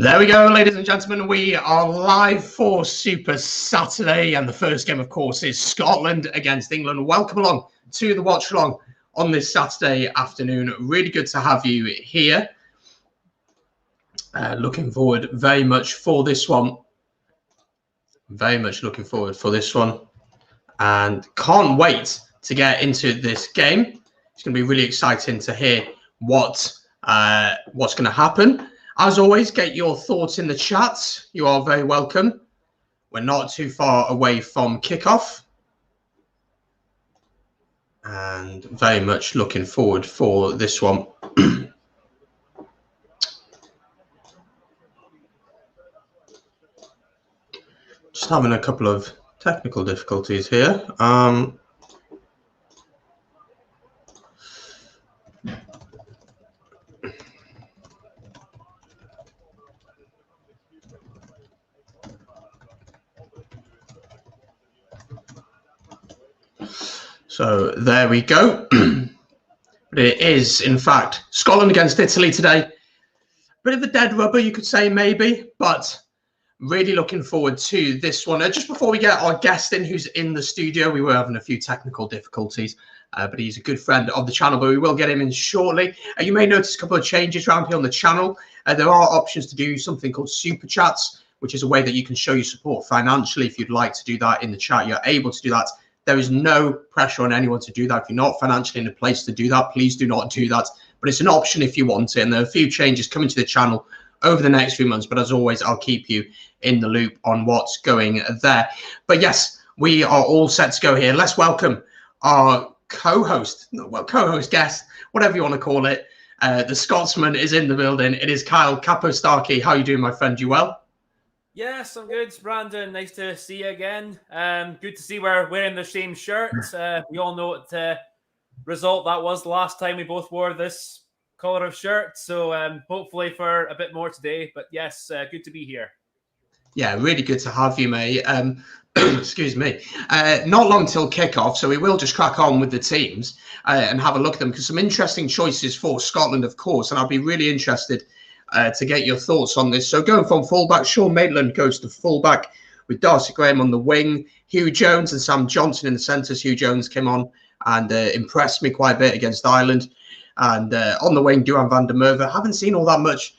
There we go, ladies and gentlemen. We are live for Super Saturday, and the first game, of course, is Scotland against England. Welcome along to the watch along on this Saturday afternoon. Really good to have you here. Looking forward very much for this one. Very much looking forward for this one, and can't wait to get into this game. It's going to be really exciting to hear what's going to happen. As always, get your thoughts in the chat. You are very welcome. We're not too far away from kickoff. And very much looking forward for this one. Just having a couple of technical difficulties here. So there we go. But it is, in fact, Scotland against Italy today. Bit of a dead rubber, you could say, maybe, but really looking forward to this one. Just before we get our guest in, who's in the studio, we were having a few technical difficulties, but he's a good friend of the channel, but we will get him in shortly. You may notice a couple of changes around here on the channel. There are options to do something called Super Chats, which is a way that you can show your support financially. If you'd like to do that in the chat, you're able to do that. There is no pressure on anyone to do that. If you're not financially in a place to do that, please do not do that. But it's an option if you want it. And there are a few changes coming to the channel over the next few months. But as always, I'll keep you in the loop on what's going there. But yes, we are all set to go here. Let's welcome our co-host, well, co-host guest, whatever you want to call it. The Scotsman is in the building. It is Kyle Capo-Starkey. How are you doing, my friend? You well? Yes, I'm good, Brandon. Nice to see you again. Good to see we're wearing the same shirt. We all know what result that was the last time we both wore this color of shirt. So hopefully for a bit more today. But yes, good to be here. Yeah, really good to have you, mate. Excuse me. Not long till kickoff, so we will just crack on with the teams and have a look at them, because some interesting choices for Scotland, of course, and I'll be really interested to get your thoughts on this. So going from fullback, Sean Maitland goes to fullback with Darcy Graham on the wing, Hugh Jones and Sam Johnson in the centres. Hugh Jones came on and impressed me quite a bit against Ireland. And on the wing, Duhan van der Merwe. Haven't seen all that much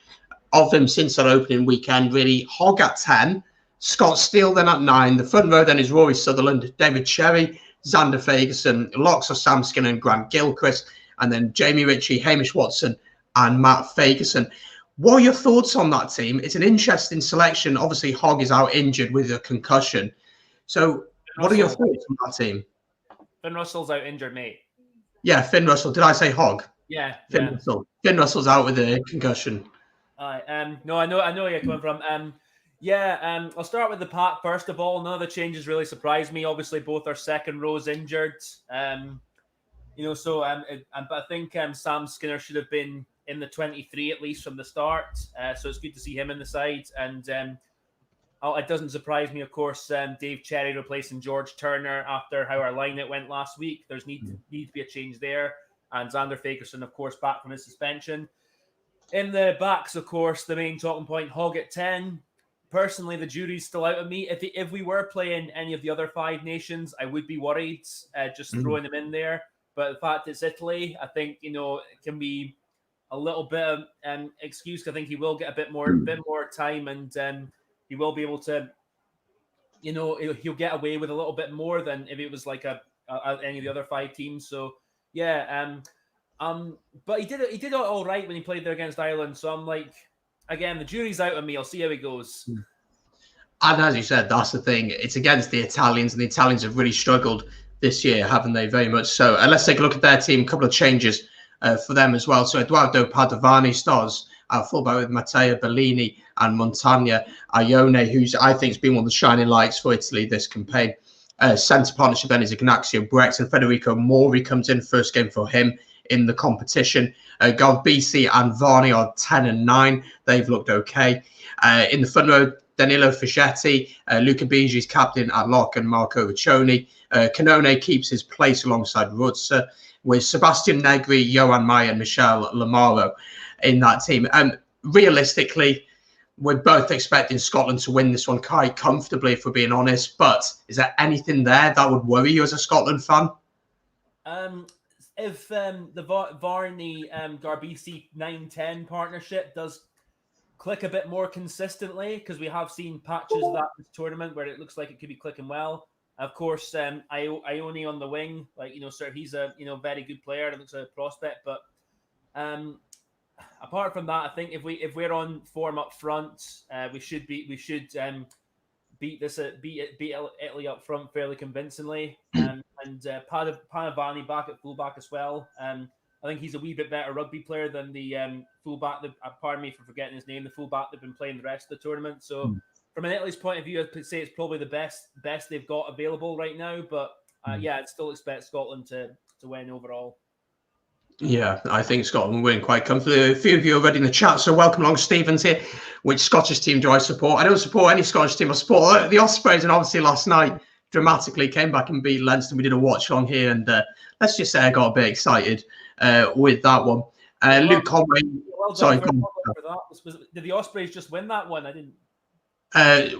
of him since that opening weekend, really. Hogg at 10, Scott Steele then at 9. The front row then is Rory Sutherland, David Cherry, Xander Fagerson, locks of Sam Skinner and Grant Gilchrist, and then Jamie Ritchie, Hamish Watson and Matt Fagerson. What are your thoughts on that team? It's an interesting selection. Obviously, Hogg is out injured with a concussion. So what are your thoughts on that team? Finn Russell's out injured, mate. Yeah, Finn Russell. Did I say Hogg? Yeah. Finn Russell. Finn Russell's out with a concussion. No, I know where you're coming from. I'll start with the pack first of all. None of the changes really surprised me. Obviously, both our second rows injured. But I think Sam Skinner should have been in the 23 at least from the start. So it's good to see him in the side. And it doesn't surprise me, of course, Dave Cherry replacing George Turner after how our line-out went last week. There's need to be a change there. And Xander Fagerson, of course, back from his suspension. In the backs, of course, the main talking point, Hogg at 10. Personally, the jury's still out of me. If we were playing any of the other 5 nations, I would be worried just throwing them in there. But the fact it's Italy, I think, it can be a little bit of excuse. I think he will get a bit more time, and he will be able to, he'll get away with a little bit more than if it was like any of the other 5 teams. So yeah, but he did it all right when he played there against Ireland. So I'm like, again, the jury's out on me. I'll see how he goes. And as you said, that's the thing. It's against the Italians, and the Italians have really struggled this year, haven't they? Very much so. And let's take a look at their team. A couple of changes for them as well. So Eduardo Padovani starts at fullback with Matteo Bellini and Montagna Ione, who's I think has been one of the shining lights for Italy this campaign. Centre partnership then is Ignacio Brecht, and Federico Mori comes in, first game for him in the competition. Galbisi and Varney are 10 and 9. They've looked okay. In the front row, Danilo Fischetti, Luca Bigi's captain at lock, and Marco Riccioni. Canone keeps his place alongside Rutzer, with Sebastian Negri, Johan Meyer, and Michel Lamaro in that team. Realistically, we're both expecting Scotland to win this one quite comfortably, if we're being honest. But is there anything there that would worry you as a Scotland fan? If the Varney Garbisi 9-10 partnership does click a bit more consistently, because we have seen patches of that this tournament where it looks like it could be clicking well. Of course, Ione on the wing, sort of he's a very good player and looks like a prospect. But apart from that, I think if we're on form up front, we should beat Italy up front fairly convincingly. And Panavani back at fullback as well. I think he's a wee bit better rugby player than the fullback. Pardon me for forgetting his name. The fullback they've been playing the rest of the tournament. So from an Italy's point of view, I'd say it's probably the best they've got available right now. But I'd still expect Scotland to win overall. Yeah, I think Scotland will win quite comfortably. A few of you are already in the chat, so welcome along. Stephen's here. Which Scottish team do I support? I don't support any Scottish team. I support the Ospreys, and obviously last night dramatically came back and beat Leinster. We did a watch on here, and let's just say I got a bit excited with that one. Luke Conway. Sorry, did the Ospreys just win that one? I didn't.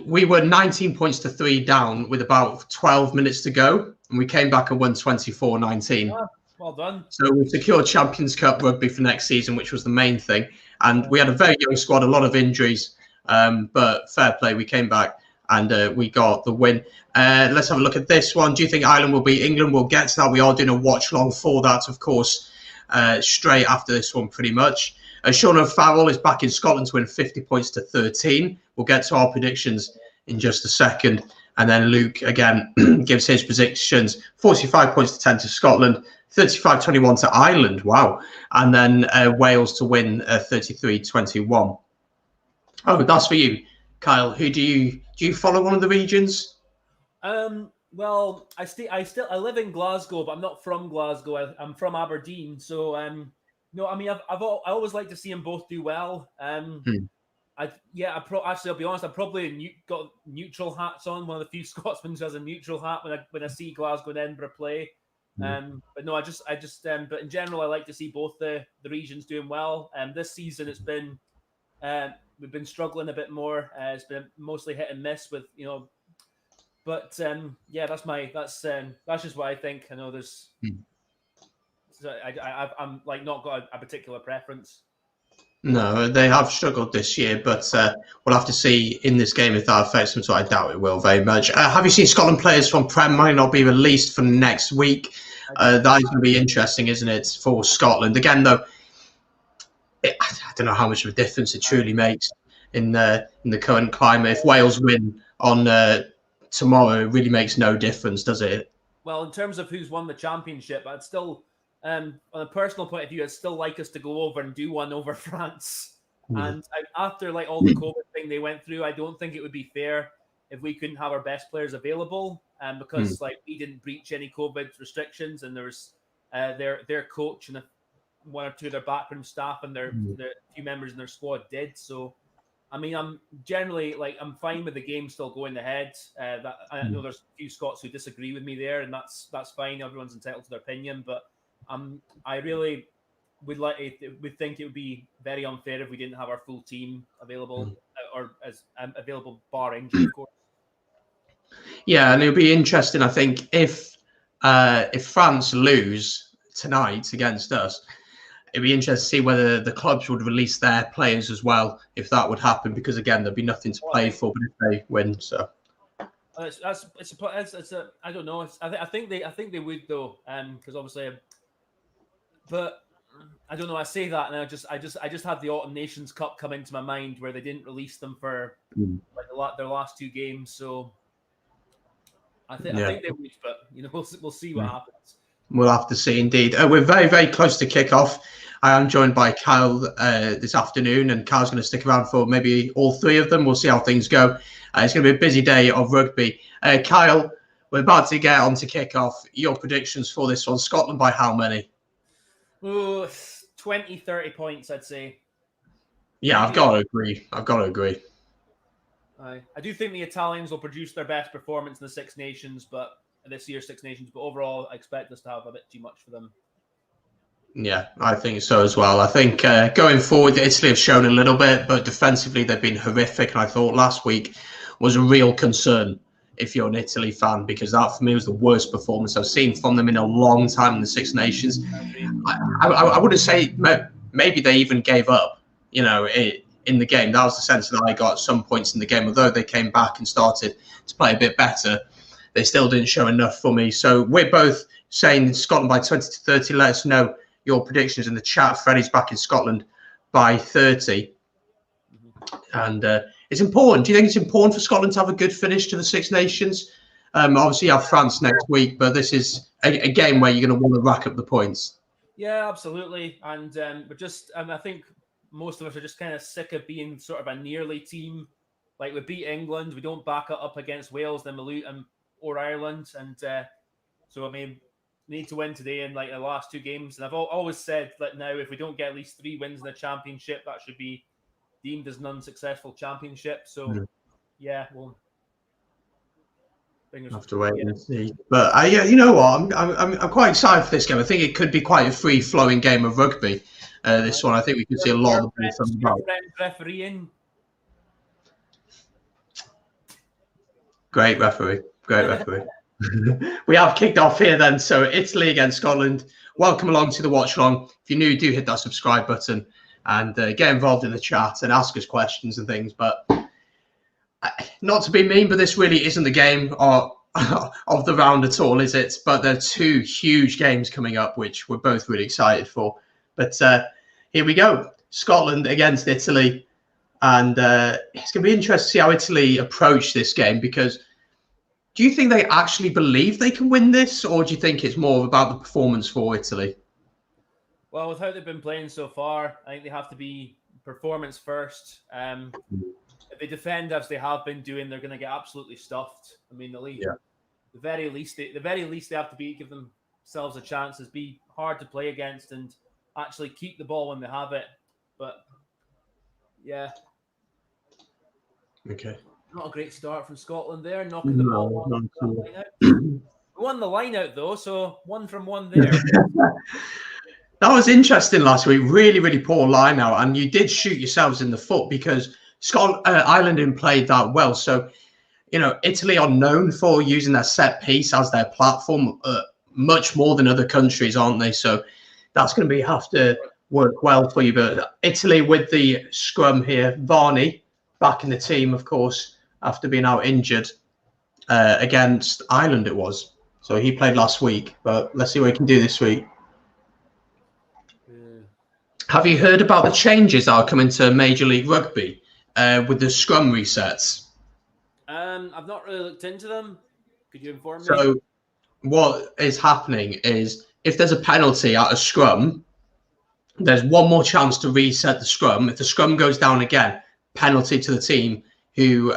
We were 19 points to 3 down with about 12 minutes to go, and we came back and won 24-19. Yeah. Well done. So we secured Champions Cup rugby for next season, which was the main thing. And we had a very young squad, a lot of injuries, but fair play. We came back and we got the win. Let's have a look at this one. Do you think Ireland will beat England? We'll get to that. We are doing a watch long for that, of course, straight after this one, pretty much. Sean O'Farrell is back in Scotland to win 50 points to 13. We'll get to our predictions in just a second. And then Luke, again, gives his predictions. 45 points to 10 to Scotland. 35-21 to Ireland. Wow. And then Wales to win 33-21. Oh, that's for you, Kyle. Who do you follow one of the regions? Well, I live in Glasgow, but I'm not from Glasgow. I'm from Aberdeen. So no, I mean I always like to see them both do well. Actually, I'll be honest. I've probably got neutral hats on. One of the few Scotsmen who has a neutral hat when I see Glasgow and Edinburgh play. But no, but in general, I like to see both the regions doing well. This season, it's been we've been struggling a bit more. It's been mostly hit and miss with but that's just what I think. I know there's. I'm like not got a particular preference. No, they have struggled this year, but we'll have to see in this game if that affects them, so I doubt it will very much. Have you seen Scotland players from Prem might not be released for next week? That is going to be interesting, isn't it, for Scotland? Again, though, I don't know how much of a difference it truly makes in the current climate. If Wales win on tomorrow, it really makes no difference, does it? Well, in terms of who's won the championship, I'd still... on a personal point of view, I'd still like us to go over and do one over France. And after all the COVID thing they went through, I don't think it would be fair if we couldn't have our best players available. Because we didn't breach any COVID restrictions, and there was their coach and one or two of their backroom staff and their few members in their squad did. So, I mean, I'm generally I'm fine with the game still going ahead. I know there's a few Scots who disagree with me there, and that's fine. Everyone's entitled to their opinion, but. I really would think it would be very unfair if we didn't have our full team available or as available bar injury, of course. Yeah, and it'll be interesting. I think if France lose tonight against us, it'd be interesting to see whether the clubs would release their players as well if that would happen. Because again, there'd be nothing to play for, but if they win, so. I don't know. I think they would though, because obviously. But I don't know. I say that, and I just had the Autumn Nations Cup come into my mind where they didn't release them for their last two games. So I think they would, but we'll see what happens. We'll have to see, indeed. We're very, very close to kickoff. I am joined by Kyle this afternoon, and Kyle's going to stick around for maybe all three of them. We'll see how things go. It's going to be a busy day of rugby. Kyle, we're about to get on to kickoff. Your predictions for this one? Scotland by how many? Ooh, 20, 30 points, I'd say. Yeah, I've got to agree. I do think the Italians will produce their best performance in the Six Nations, but overall, I expect us to have a bit too much for them. Yeah, I think so as well. I think going forward, Italy have shown a little bit, but defensively they've been horrific. And I thought last week was a real concern if you're an Italy fan, because that for me was the worst performance I've seen from them in a long time in the Six Nations. I wouldn't say maybe they even gave up, in the game. That was the sense that I got at some points in the game. Although they came back and started to play a bit better, they still didn't show enough for me. So we're both saying Scotland by 20 to 30. Let us know your predictions in the chat. Freddie's back in Scotland by 30. And it's important. Do you think it's important for Scotland to have a good finish to the Six Nations? Obviously, you have France next week, but this is a game where you're going to want to rack up the points. Yeah, absolutely. And but just, I think most of us are just kind of sick of being sort of a nearly team. Like we beat England, we don't back it up against Wales, then we lose, or Ireland, and so I mean, we need to win today in like the last two games. And I've always said that now, if we don't get at least 3 wins in the championship, that should be deemed as an unsuccessful championship. So yeah, well, fingers have to wait and see. But you know what? I'm quite excited for this game. I think it could be quite a free-flowing game of rugby. This one, I think we could see a lot of the ball from the back. Refereeing. Great referee. We have kicked off here then. So Italy against Scotland. Welcome along to the watch along. If you're new, do hit that subscribe button and get involved in the chat and ask us questions and things. But not to be mean, but this really isn't the game of the round at all, is it? But there are 2 huge games coming up, which we're both really excited for. But here we go. Scotland against Italy. And it's going to be interesting to see how Italy approach this game, because do you think they actually believe they can win this, or do you think it's more about the performance for Italy? Well, with how they've been playing so far, I think they have to be performance first. If they defend as they have been doing, they're going to get absolutely stuffed. I mean, the very least they have to give themselves a chance is be hard to play against and actually keep the ball when they have it. But yeah. Okay. Not a great start from Scotland there, knocking the ball on. Won the line out though, so 1 from 1 there. That was interesting last week. Really, really poor line out, and you did shoot yourselves in the foot because Ireland didn't play that well. So, Italy are known for using their set piece as their platform much more than other countries, aren't they? So that's going to have to work well for you. But Italy with the scrum here, Varney back in the team, of course, after being out injured against Ireland it was. So he played last week, but let's see what he can do this week. Have you heard about the changes that are coming to Major League Rugby with the scrum resets? I've not really looked into them. Could you inform me? So what is happening is if there's a penalty at a scrum, there's one more chance to reset the scrum. If the scrum goes down again, penalty to the team who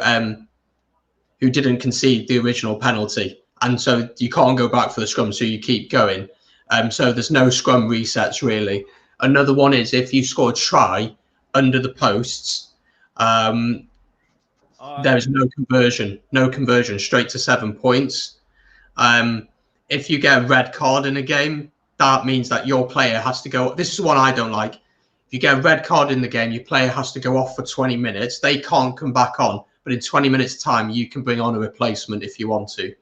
didn't concede the original penalty. And so you can't go back for the scrum, so you keep going. So there's no scrum resets, really. Another one is if you score a try under the posts, there is no conversion, straight to 7 points. If you get a red card in a game, that means that your player has to go. This is one I don't like. If you get a red card in the game, your player has to go off for 20 minutes. They can't come back on. But in 20 minutes' time, you can bring on a replacement if you want to.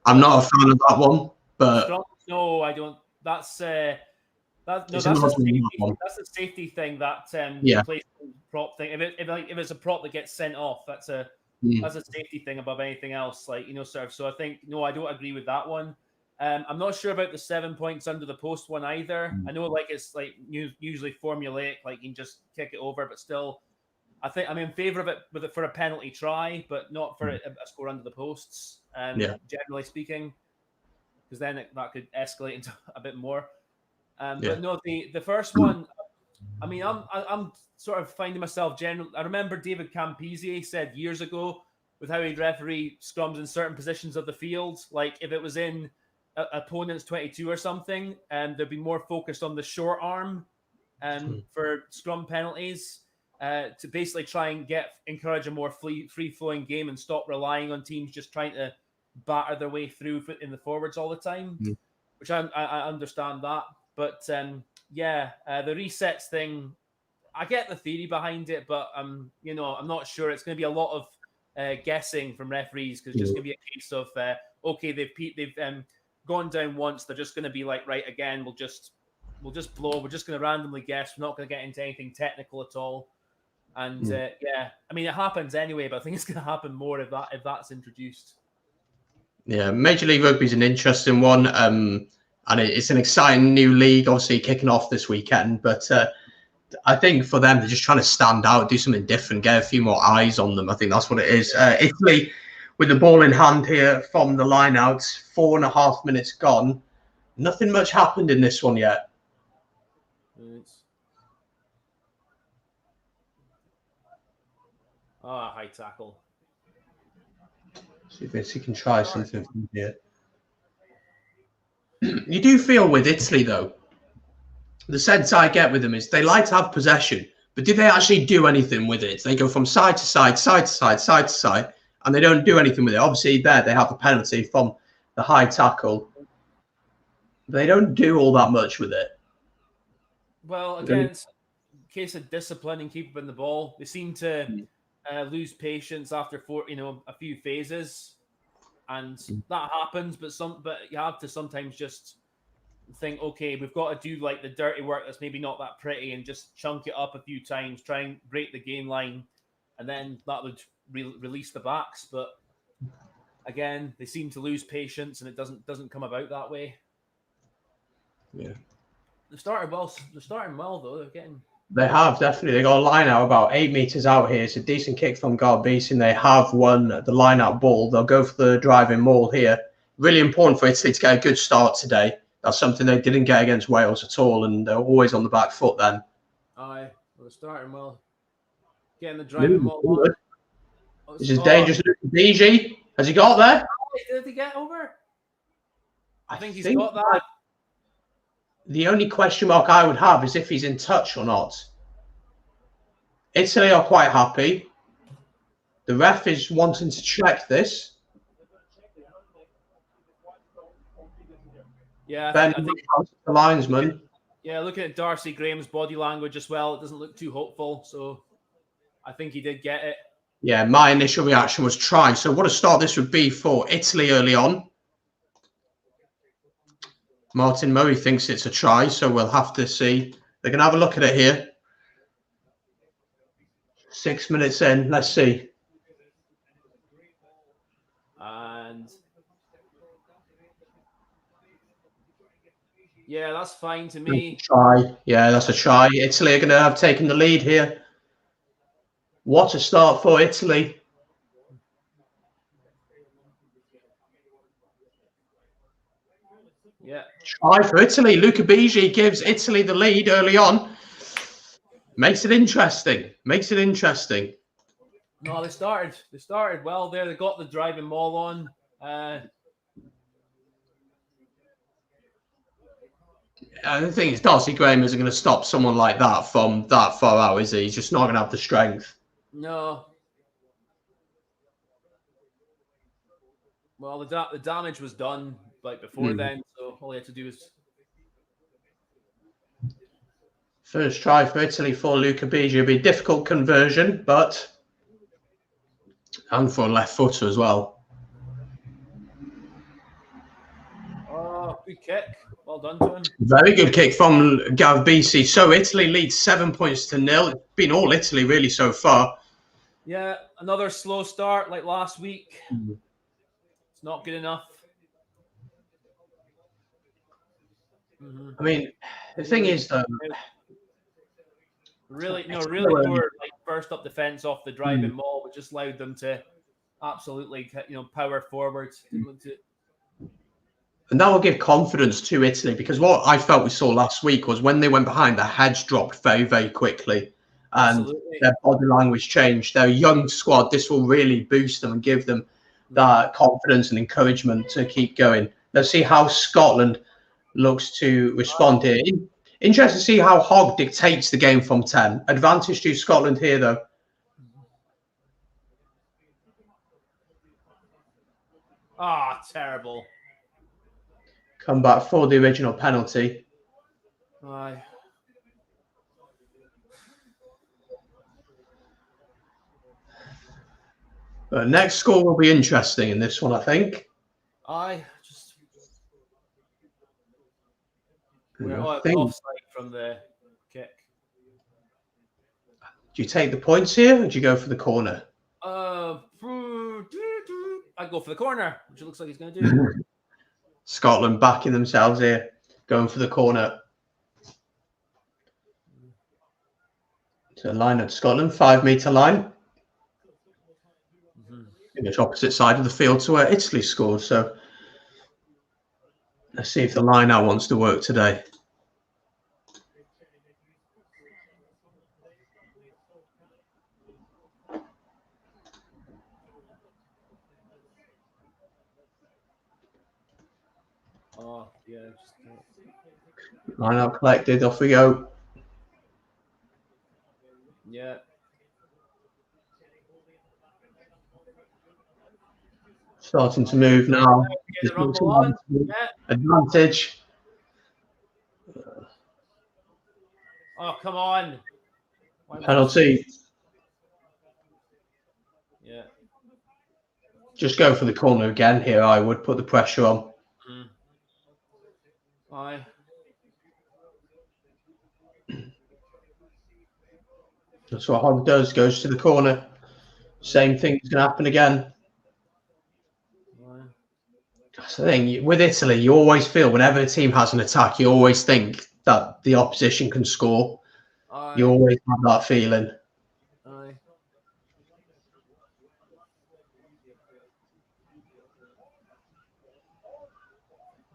I'm not a fan of that one, but no, I don't. That's a safety thing. That replacement prop thing. If it's a prop that gets sent off, that's a safety thing above anything else. So I think I don't agree with that one. I'm not sure about the 7 points under the post one either. I know it's usually formulaic, you can just kick it over, but still, I think I'm in favour of it for a penalty try, but not for a score under the posts. Generally speaking, because then that could escalate into a bit more. But no, the first one. I mean, I'm sort of finding myself I remember David Campese said years ago with how he'd referee scrums in certain positions of the field, like if it was in opponent's 22 or something, and they'd be more focused on the short arm for scrum penalties to basically try and encourage a more free-flowing game and stop relying on teams just trying to batter their way through in the forwards all the time, which I understand that. But yeah, the resets thing, I get the theory behind it, but you know, I'm not sure. It's going to be a lot of guessing from referees because it's just going to be a case of okay, they've gone down once. They're just going to be like, right, again, we'll just blow. We're just going to randomly guess. We're not going to get into anything technical at all. And yeah, I mean, it happens anyway, but I think it's going to happen more if that's introduced. Yeah, Major League Rugby is an interesting one, and it's an exciting new league, obviously kicking off this weekend. But I think for them, they're just trying to stand out, do something different, get a few more eyes on them. I think that's what it is. Italy, with the ball in hand here from the line out, 4.5 minutes gone. Nothing much happened in this one yet. High tackle. See if he can try something from here. You do feel with Italy, though, the sense I get with them is they like to have possession, but do they actually do anything with it? They go from side to side, side to side, side to side, and they don't do anything with it. Obviously, there they have the penalty from the high tackle. They don't do all that much with it. Well, again, it's a case of discipline and keeping the ball. They seem to lose patience after a few phases, and that happens. But you have to sometimes just think, okay, we've got to do like the dirty work that's maybe not that pretty, and just chunk it up a few times, try and break the game line, and then that would release the backs. But again, they seem to lose patience, and it doesn't come about that way. Yeah, they're starting well though. They're getting. They have, definitely. They got a line out about 8 meters out here. It's a decent kick from RUGBY, and they have won the line out ball. They'll go for the driving maul here. Really important for Italy to get a good start today. That's something they didn't get against Wales at all, and they're always on the back foot then. Aye, they're starting well. Getting the driving maul. This is dangerous. BG, has he got there? Did he get over? I think he's got that. The only question mark I would have is if he's in touch or not. Italy are quite happy. The ref is wanting to check this. Yeah, I think the linesman. Yeah, looking at Darcy Graham's body language as well, it doesn't look too hopeful. So I think he did get it. Yeah, my initial reaction was try. So what a start this would be for Italy early on. Martin Murray thinks it's a try, so we'll have to see. They're going to have a look at it here. 6 minutes in, let's see. And yeah, that's fine to me. Try. Yeah, that's a try. Italy are going to have taken the lead here. What a start for Italy. Yeah. Try for Italy. Luca Bigi gives Italy the lead early on. Makes it interesting. Makes it interesting. No, they started well there. They got the driving maul on. The thing is, Darcy Graham isn't going to stop someone like that from that far out, is he? He's just not going to have the strength. No. Well, the damage was done like before then, so all he had to do was. First try for Italy for Luca Bigi. It'll be a difficult conversion, but and for a left footer as well. Oh, good kick. Well done to him. Very good kick from RUGBY. So Italy leads 7 points to 0. It's been all Italy really so far. Yeah, another slow start like last week. It's not good enough. I mean, the thing is, though, really poor like first up defense off the driving maul, which just allowed them to absolutely power forward. And that will give confidence to Italy, because what I felt we saw last week was when they went behind, the heads dropped very, very quickly, and their body language changed. They're a young squad. This will really boost them and give them that confidence and encouragement to keep going. Let's see how Scotland looks to respond here. Interesting to see how Hogg dictates the game from 10. Advantage to Scotland here, though. Ah, terrible. Come back for the original penalty. Aye. But next score will be interesting in this one, I think. Aye. Just we're I offside from the kick. Do you take the points here, or do you go for the corner? I go for the corner, which it looks like he's going to do. Scotland backing themselves here, going for the corner. So line at Scotland, 5-metre line. In the opposite side of the field to where Italy scored. So let's see if the line out wants to work today. Oh, yeah. Line out collected, off we go. Yeah. Starting to move now. Advantage. Oh, come on. Penalty. Yeah. Just go for the corner again here. I would put the pressure on. Aye. That's what Hogg does, goes to the corner. Same thing is going to happen again. That's the thing. With Italy, you always feel whenever a team has an attack, you always think that the opposition can score. Aye. You always have that feeling. Aye.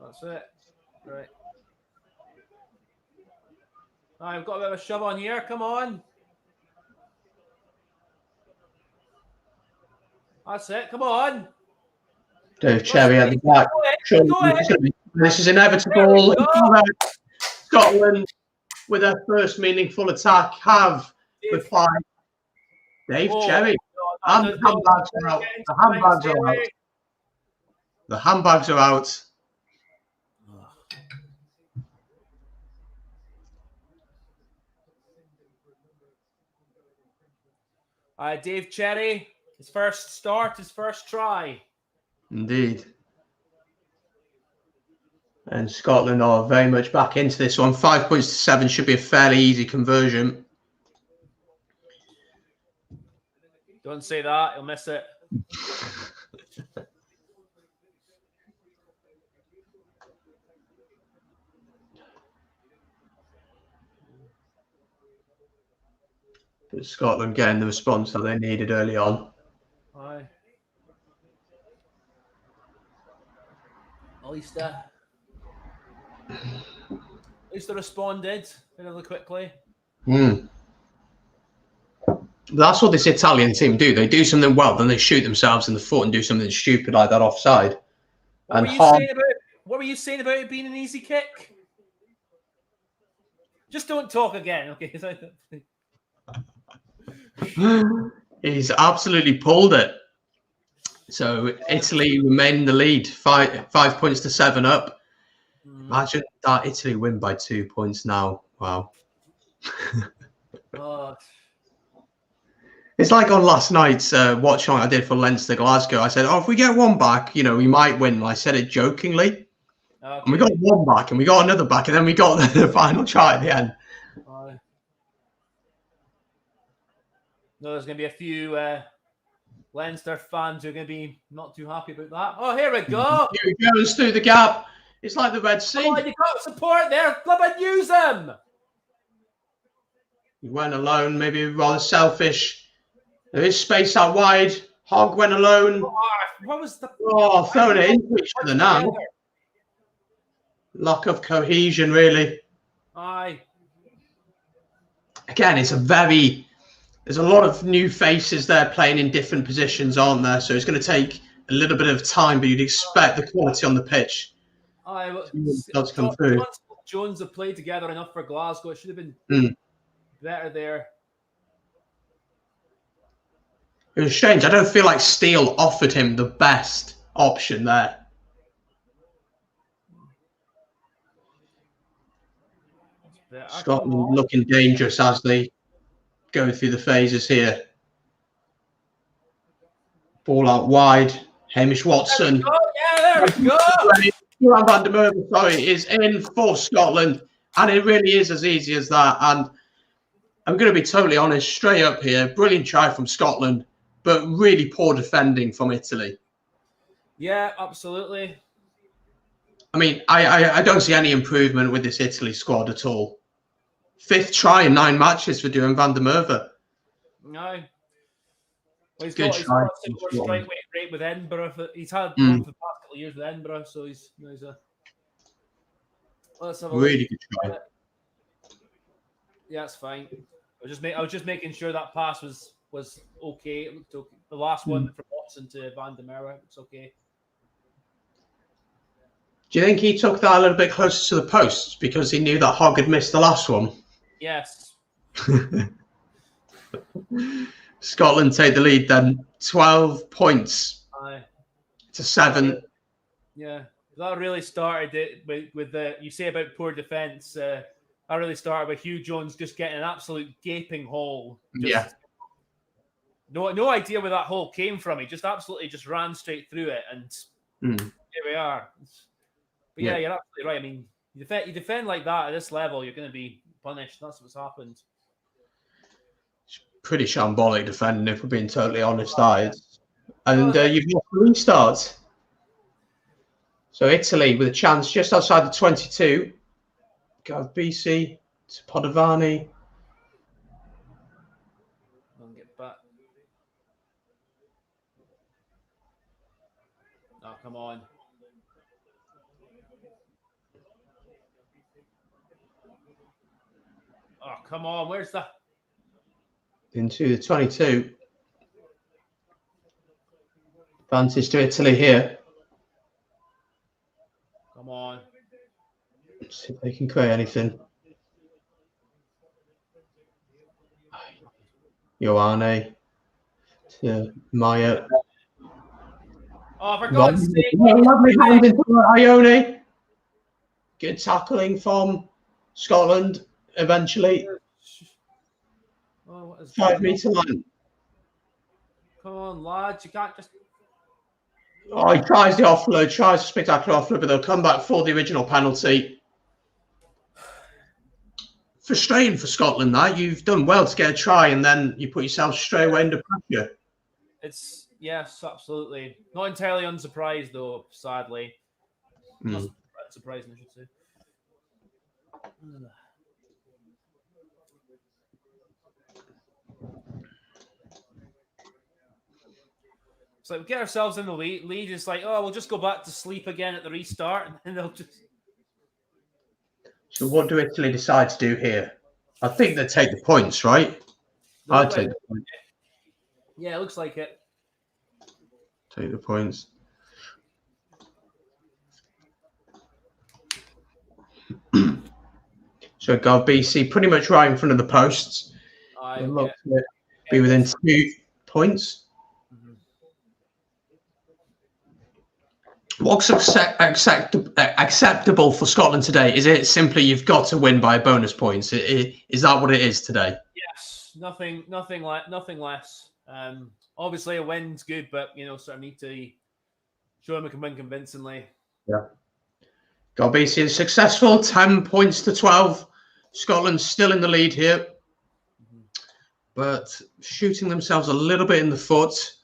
That's it. Right. I've got a bit of a shove on here. Come on. That's it. Come on. Dave Cherry at the back. This is inevitable. Scotland, with their first meaningful attack, have replied. Dave Cherry. And the handbags are out. The handbags are out. The handbags are out. Dave Cherry, his first start, his first try. Indeed. And Scotland are very much back into this one. 5 points to 7 should be a fairly easy conversion. Don't say that, he'll miss it. But Scotland getting the response that they needed early on. Aye. At least they responded fairly quickly. That's what this Italian team do. They do something well, then they shoot themselves in the foot and do something stupid like that offside. What were you saying about it being an easy kick? Just don't talk again, okay? He's absolutely pulled it. So Italy remain in the lead, 5 points to 7 up. Imagine that Italy win by 2 points now. Wow. It's like on last night's watch on I did for Leinster Glasgow. I said, if we get one back, we might win. And I said it jokingly. Okay. And we got one back and we got another back and then we got the final try at the end. No, there's going to be a few Leinster fans who are going to be not too happy about that. Oh, here we go. Here he goes through the gap. It's like the Red Sea. Come on, you got support there. Club and use him. He went alone, maybe rather selfish. There is space out wide. Hogg went alone. What was the... throwing it into each other now. Lack of cohesion, really. Aye. Again, it's there's a lot of new faces there playing in different positions, aren't there? So it's going to take a little bit of time, but you'd expect the quality on the pitch. Aye, does come through. Jones have played together enough for Glasgow. It should have been better there. It was strange. I don't feel like Steele offered him the best option there. Scotland looking dangerous as they go through the phases here. Ball out wide. Hamish Watson. There we go. Johan van der Merwe, sorry, is in for Scotland. And it really is as easy as that. And I'm going to be totally honest, straight up here. Brilliant try from Scotland, but really poor defending from Italy. Yeah, absolutely. I mean, I don't see any improvement with this Italy squad at all. 5th try in 9 matches for Johan van der Merwe. No. Well, he's Good got a similar strike rate with Edinburgh. He's had one for the past couple of years with Edinburgh, so he's a. Let's have a really good try. Yeah, it's fine. I was just making sure that pass was okay. It looked okay. The last one from Watson to Van der Merwe, it's okay. Do you think he took that a little bit closer to the post because he knew that Hogg had missed the last one? Yes. Scotland take the lead then, 12 points to 7. Yeah, that really started it with the you say about poor defence. I really started with Hugh Jones just getting an absolute gaping hole. No idea where that hole came from. He just absolutely just ran straight through it, and here we are. But yeah, you're absolutely right. I mean, you defend like that at this level, you're going to be punished. That's what's happened. It's pretty shambolic defending, if we're being totally honest. And you've got 3 starts. So Italy with a chance just outside the 22. Gareth BC to Podovani. Get back. Oh, come on. Oh, come on. Where's that? Into the 22. Advantage to Italy here. Come on. Let's see if they can create anything. Ioane to Maya. Oh, for God's sake. Lovely hand into Ione. Good tackling from Scotland eventually. 5 metre line. Come on, lads. You can't just. Oh, he tries the offload, tries a spectacular offload, but they'll come back for the original penalty. Frustrating for Scotland, that. You've done well to get a try, and then you put yourself straight away into pressure. Yes, absolutely. Not entirely unsurprised, though, sadly. Not surprising, I should say. So we get ourselves in the lead. It's like, oh, we'll just go back to sleep again at the restart, and then they'll just. So what do Italy decide to do here? I think they take the points, right? I'd take the points. Yeah, it looks like it. Take the points. So Gareth BC pretty much right in front of the posts. Look to be within 2 points. What's acceptable for Scotland today? Is it simply you've got to win by bonus points? Is that what it is today? Yes, nothing less. Obviously a win's good, but sort of need to show them we can win convincingly. Yeah. BC is successful, 10 points to 12. Scotland still in the lead here, but shooting themselves a little bit in the foot.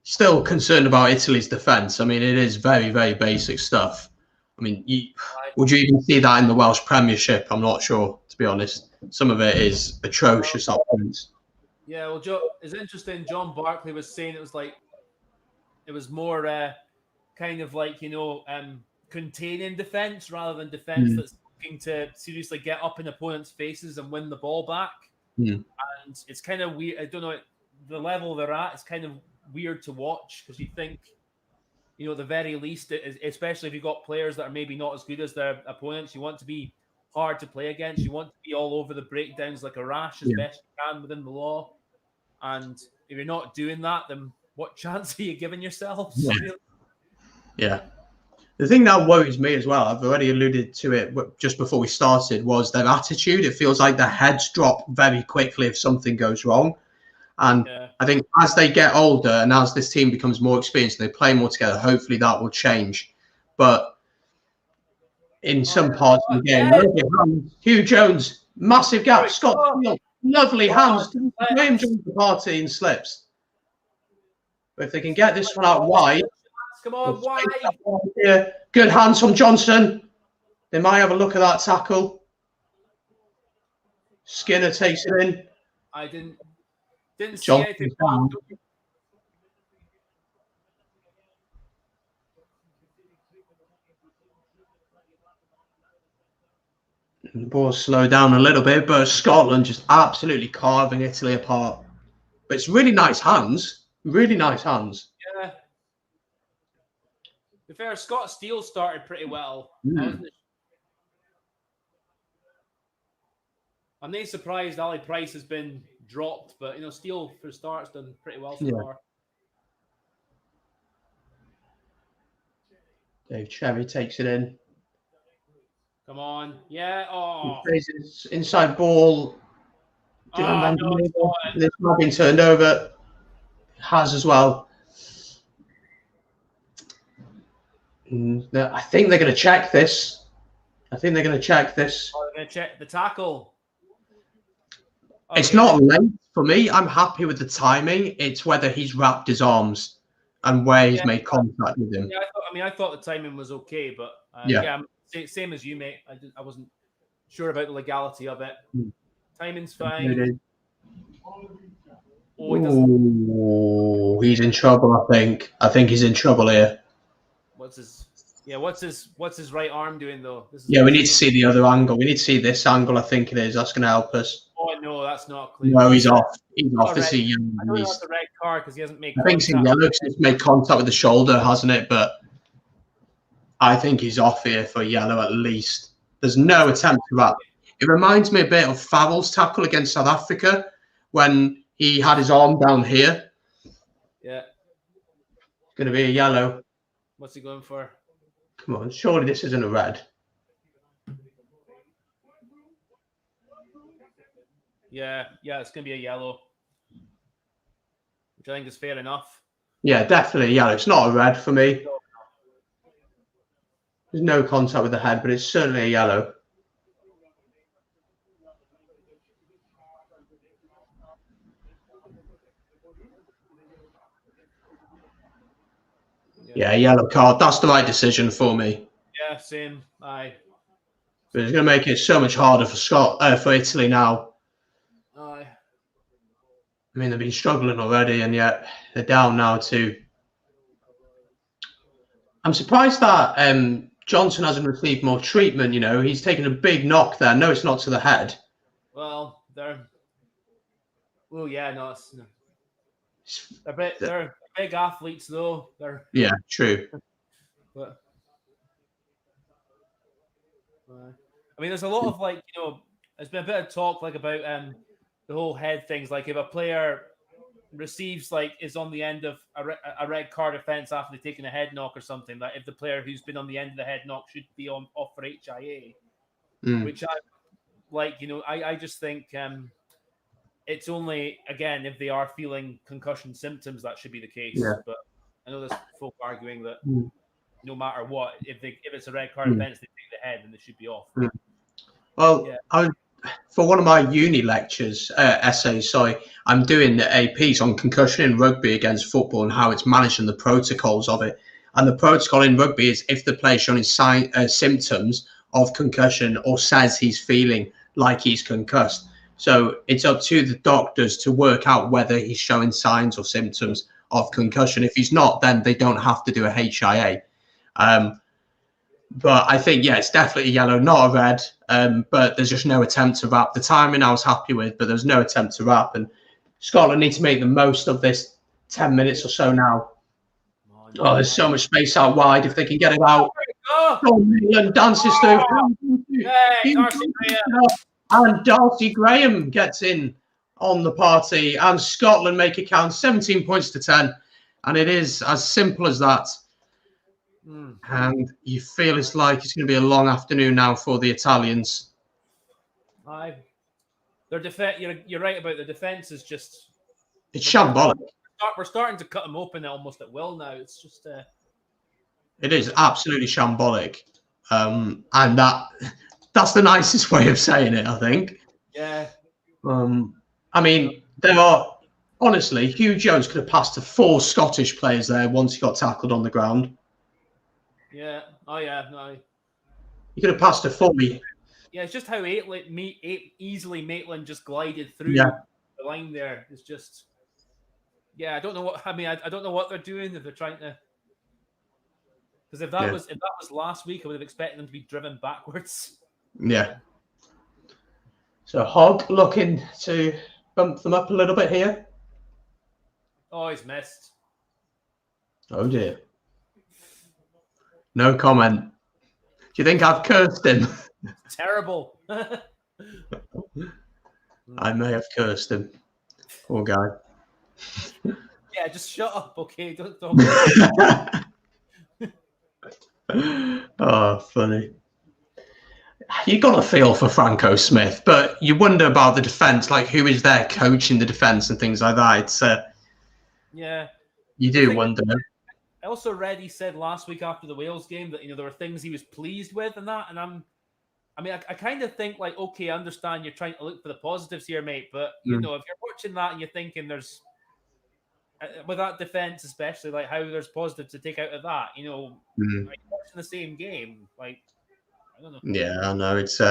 Still concerned about Italy's defence. I mean, it is very, very basic stuff. I mean, would you even see that in the Welsh Premiership? I'm not sure, to be honest. Some of it is atrocious at points. Yeah, well, it's interesting. John Barkley was saying it was more kind of like, containing defence rather than defence that's looking to seriously get up in opponents' faces and win the ball back. And it's kind of weird. I don't know, the level they're at, it's kind of weird to watch because you think, at the very least, especially if you've got players that are maybe not as good as their opponents, you want to be hard to play against. You want to be all over the breakdowns like a rash as best you can within the law. And if you're not doing that, then what chance are you giving yourselves? Yeah. The thing that worries me as well, I've already alluded to it just before we started, was their attitude. It feels like their heads drop very quickly if something goes wrong. And I think as they get older and as this team becomes more experienced and they play more together, hopefully that will change. But in some parts of the game, Hugh Jones, massive gap, Scott Steele, lovely hands. Graham joins the party and slips. But if they can get this one out wide, come on, wide. Good hands from Johnson. They might have a look at that tackle. Skinner takes it in. I didn't see anything. The ball slowed down a little bit, but Scotland just absolutely carving Italy apart. But it's really nice hands. Really nice hands. Yeah. To be fair, Scott Steele started pretty well. I'm not surprised Ali Price has been dropped, but Steele for starts done pretty well so far. Dave Cherry takes it in. Come on, yeah. Oh, inside ball. This not been turned over. Has as well. I think they're going to check this. Oh, they're going to check the tackle. Okay. It's not late for me. I'm happy with the timing. It's whether he's wrapped his arms and where he's made contact with him. Yeah, I thought the timing was okay, but same as you, mate. I wasn't sure about the legality of it. Timing's fine. He's in trouble. I think he's in trouble here. What's his right arm doing though? We need to see the other angle. We need to see this angle. I think it is. That's going to help us. Oh no, that's not clear. No, he's off. He's off. Is he? I know that's the red card because he hasn't made. I think it's in yellow because it's made contact with the shoulder, hasn't it? But I think he's off here for yellow at least. There's no attempt to wrap. It reminds me a bit of Farrell's tackle against South Africa when he had his arm down here. Yeah. It's going to be a yellow. What's he going for? Come on, surely this isn't a red. Yeah, it's going to be a yellow, which I think is fair enough. Yeah, definitely a yellow. It's not a red for me. There's no contact with the head, but it's certainly a yellow. Yeah, yellow card. That's the right decision for me. Yeah, same. Aye. But it's going to make it so much harder for Italy now. Aye. I mean, they've been struggling already, and yet they're down now too. I'm surprised that Johnson hasn't received more treatment. He's taken a big knock there. No, it's not to the head. Well, they're big athletes, though. Yeah, true. But I mean, there's a lot of there's been a bit of talk about the whole head things. Like if a player receives is on the end of a red card offense after they've taken a head knock or something, that if the player who's been on the end of the head knock should be off for HIA, which I just think it's only again if they are feeling concussion symptoms that should be the case. Yeah. But I know there's folk arguing that no matter what, if it's a red card offense, they take the head and they should be off. Well, yeah. For one of my uni lectures, essays, I'm doing a piece on concussion in rugby against football and how it's managed and the protocols of it. And the protocol in rugby is if the player's showing symptoms of concussion or says he's feeling like he's concussed. So it's up to the doctors to work out whether he's showing signs or symptoms of concussion. If he's not, then they don't have to do a HIA. But I think, it's definitely yellow, not a red. But there's just no attempt to wrap. The timing I was happy with, but there's no attempt to wrap. And Scotland need to make the most of this 10 minutes or so now. Oh, there's so much space out wide. If they can get it out. England dances through. And Darcy Graham gets in on the party. And Scotland make it count 17 points to 10. And it is as simple as that. And you feel it's like it's going to be a long afternoon now for the Italians. Their defense. You're right about the defense is just. It's shambolic. We're starting to cut them open almost at will now. It's just. It is absolutely shambolic, and that's the nicest way of saying it, I think. Yeah. I mean, there are honestly, Hugh Jones could have passed to 4 Scottish players there once he got tackled on the ground. Yeah. Oh yeah. No. He could have passed to 4. Yeah, it's just how easily Maitland just glided through Yeah. the line there. It's just. Yeah, I don't know what. I mean, I don't know what they're doing if they're trying to. Because if that was last week, I would have expected them to be driven backwards. Yeah. So Hogg looking to bump them up a little bit here. Oh, he's missed. Oh dear. No comment. Do you think I've cursed him? Terrible. I may have cursed him. Poor guy. Yeah, just shut up, okay? Don't talk. Oh, funny. You got a feel for Franco Smith, but you wonder about the defense, like who is there coaching the defense and things like that. It's yeah, you do wonder. I also read he said last week after the Wales game that there were things he was pleased with and that, and I kind of think like, okay, I understand you're trying to look for the positives here, mate, but if you're watching that and you're thinking there's with that defense especially, like how there's positives to take out of that, are you watching the same game, like. I don't know. Yeah, I know. It's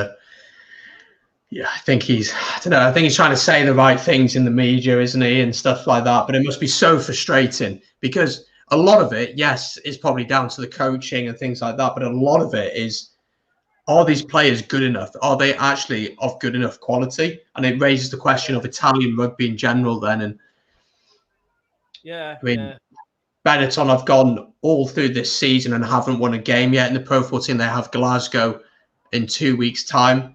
yeah, I think he's trying to say the right things in the media, isn't he, and stuff like that. But it must be so frustrating because a lot of it, yes, is probably down to the coaching and things like that. But a lot of it is, are these players good enough? Are they actually of good enough quality? And it raises the question of Italian rugby in general then. And yeah, I mean, Benetton have gone all through this season and haven't won a game yet. In the Pro 14, they have Glasgow in 2 weeks' time.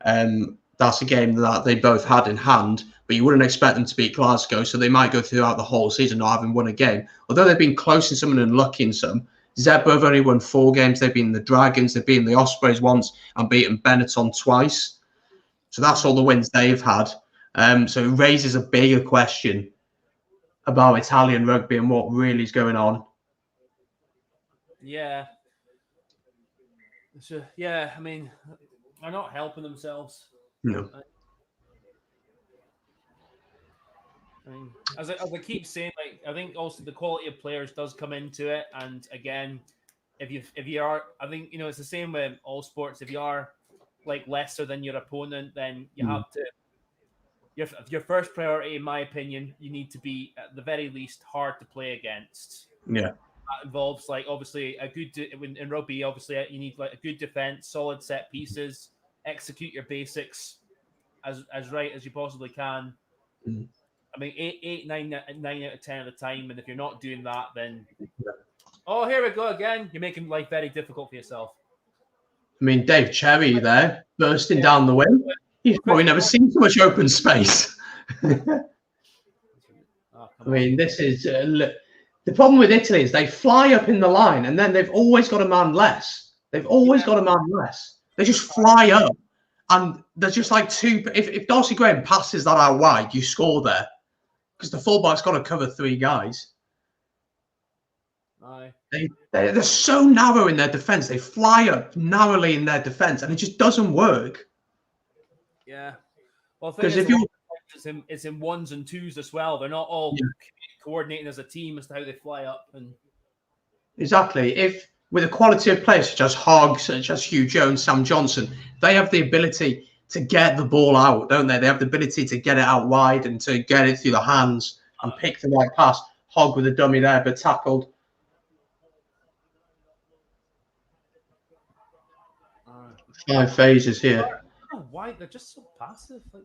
That's a game that they both had in hand, but you wouldn't expect them to beat Glasgow, so they might go throughout the whole season not having won a game. Although they've been close in some and unlucky in some. Zebra have only won 4 games. They've beaten the Dragons, they've beaten the Ospreys once, and beaten Benetton twice. So that's all the wins they've had. So it raises a bigger question about Italian rugby and what really is going on. Yeah. So, yeah, I mean, they're not helping themselves. No. I mean, as I keep saying, like, I think also the quality of players does come into it. And again, if you are, I think, it's the same with all sports. If you are like lesser than your opponent, then you have to. Your first priority, in my opinion, you need to be at the very least hard to play against. Yeah, that involves like obviously in rugby. Obviously, you need like a good defense, solid set pieces, execute your basics as right as you possibly can. I mean, 9 out of 10 of the time, and if you're not doing that, then here we go again. You're making life very difficult for yourself. I mean, Dave Cherry there bursting down the wing. He's probably never seen so much open space. I mean, this is the problem with Italy is they fly up in the line and then they've always got a man less. They've always got a man less. They just fly up and there's just like two. If Darcy Graham passes that out wide, you score there because the fullback's got to cover 3 guys. They're so narrow in their defense. They fly up narrowly in their defense and it just doesn't work. Yeah, well, because if it's in 1s and 2s as well. They're not all coordinating as a team as to how they fly up. And exactly, if with a quality of players such as Hogg, such as Hugh Jones, Sam Johnson, they have the ability to get the ball out, don't they? They have the ability to get it out wide and to get it through the hands and pick the right pass. Hogg with a dummy there, but tackled. 5 phases here. Why they're just so passive? Like,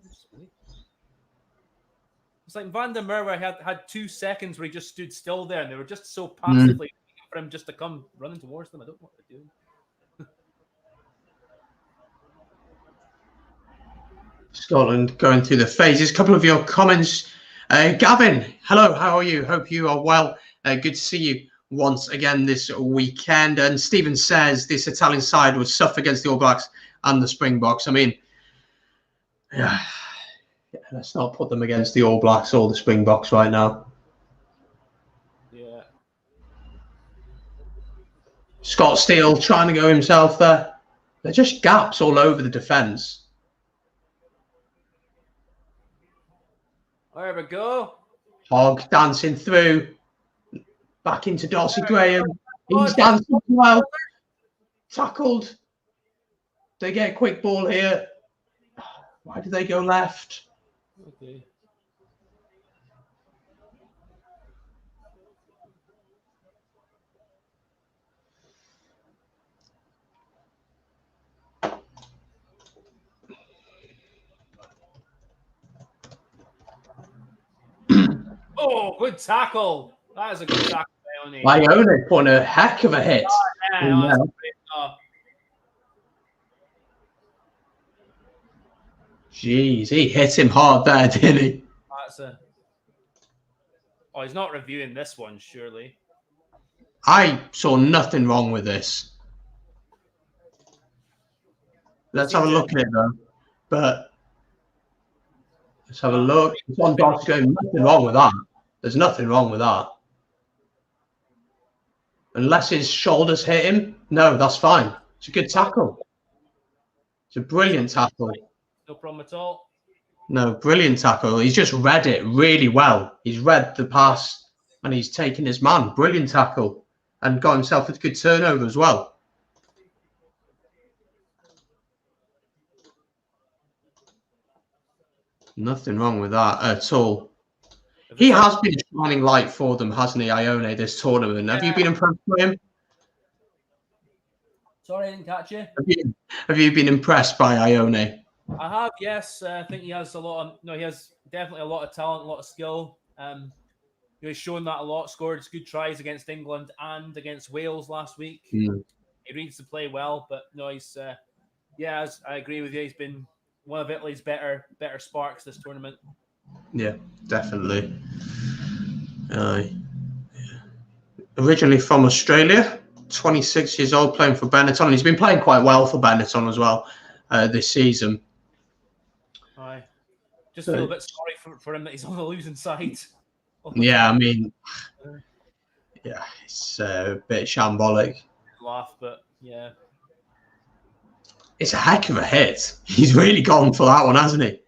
it's like Van der Merwe had 2 seconds where he just stood still there, and they were just so passively waiting for him just to come running towards them. I don't know what they're doing. Scotland going through the phases. A couple of your comments. Gavin, hello, how are you? Hope you are well. Good to see you once again this weekend. And Stephen says this Italian side would suffer against the All Blacks and the Springboks. I mean, yeah, let's not put them against the All Blacks or the Springboks right now. Yeah. Scott Steele trying to go himself there. They're just gaps all over the defence. There we go. Hogg dancing through. Back into Darcy Graham. He's dancing well. Tackled. They get a quick ball here. Why did they go left? Okay. Oh, good tackle. That is a good tackle, Ione. Ione putting a heck of a hit. Jeez, he hit him hard there, didn't he? Oh, he's not reviewing this one, surely. I saw nothing wrong with this. Let's have a look at it, though. But let's have a look. It's on Darcy Graham. Nothing wrong with that. There's nothing wrong with that. Unless his shoulders hit him. No, that's fine. It's a good tackle. It's a brilliant tackle. No problem at all. No, brilliant tackle. He's just read it really well. He's read the pass and he's taken his man. Brilliant tackle. And got himself a good turnover as well. Nothing wrong with that at all. He has been a shining light for them, hasn't he, Ione, this tournament? Yeah. Have you been impressed with him? Sorry, I didn't catch you. Have you been impressed by Ione? I have, yes. I think he has a lot of, he has definitely a lot of talent, a lot of skill. He's shown that a lot, scored good tries against England and against Wales last week. He reads the play well, but he's, I agree with you. He's been one of Italy's better sparks this tournament. Yeah, definitely. Originally from Australia, 26 years old, playing for Benetton. And he's been playing quite well for Benetton as well this season. I just feel a bit sorry for him that he's on the losing side. Yeah, I mean, yeah, it's a bit shambolic. Laugh, but yeah. It's a heck of a hit. He's really gone for that one, hasn't he?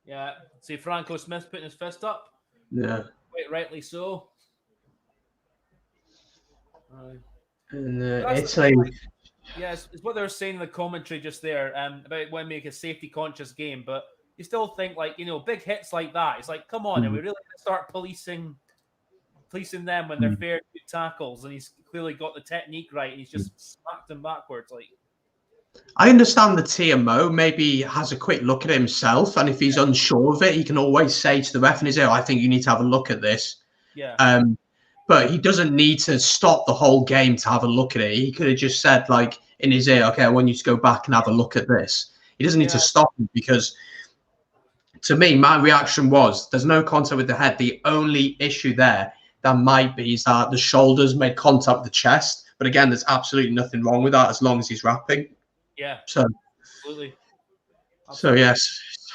Yeah. See Franco Smith putting his fist up. Yeah. Quite rightly so. And Italy. Yeah, it's what they were saying in the commentary just there about when make a safety-conscious game, but you still think big hits like that. It's like, come on, are we really going to start policing them when they're fair good tackles? And he's clearly got the technique right. And he's just smacked them backwards. I understand the TMO maybe has a quick look at it himself, and if he's unsure of it, he can always say to the ref in his ear, I think you need to have a look at this. Yeah. But he doesn't need to stop the whole game to have a look at it. He could have just said, in his ear, okay, I want you to go back and have a look at this. He doesn't need to stop it because, to me, my reaction was there's no contact with the head. The only issue there that might be is that the shoulders made contact with the chest. But again, there's absolutely nothing wrong with that as long as he's wrapping. Yeah, so absolutely. So yes,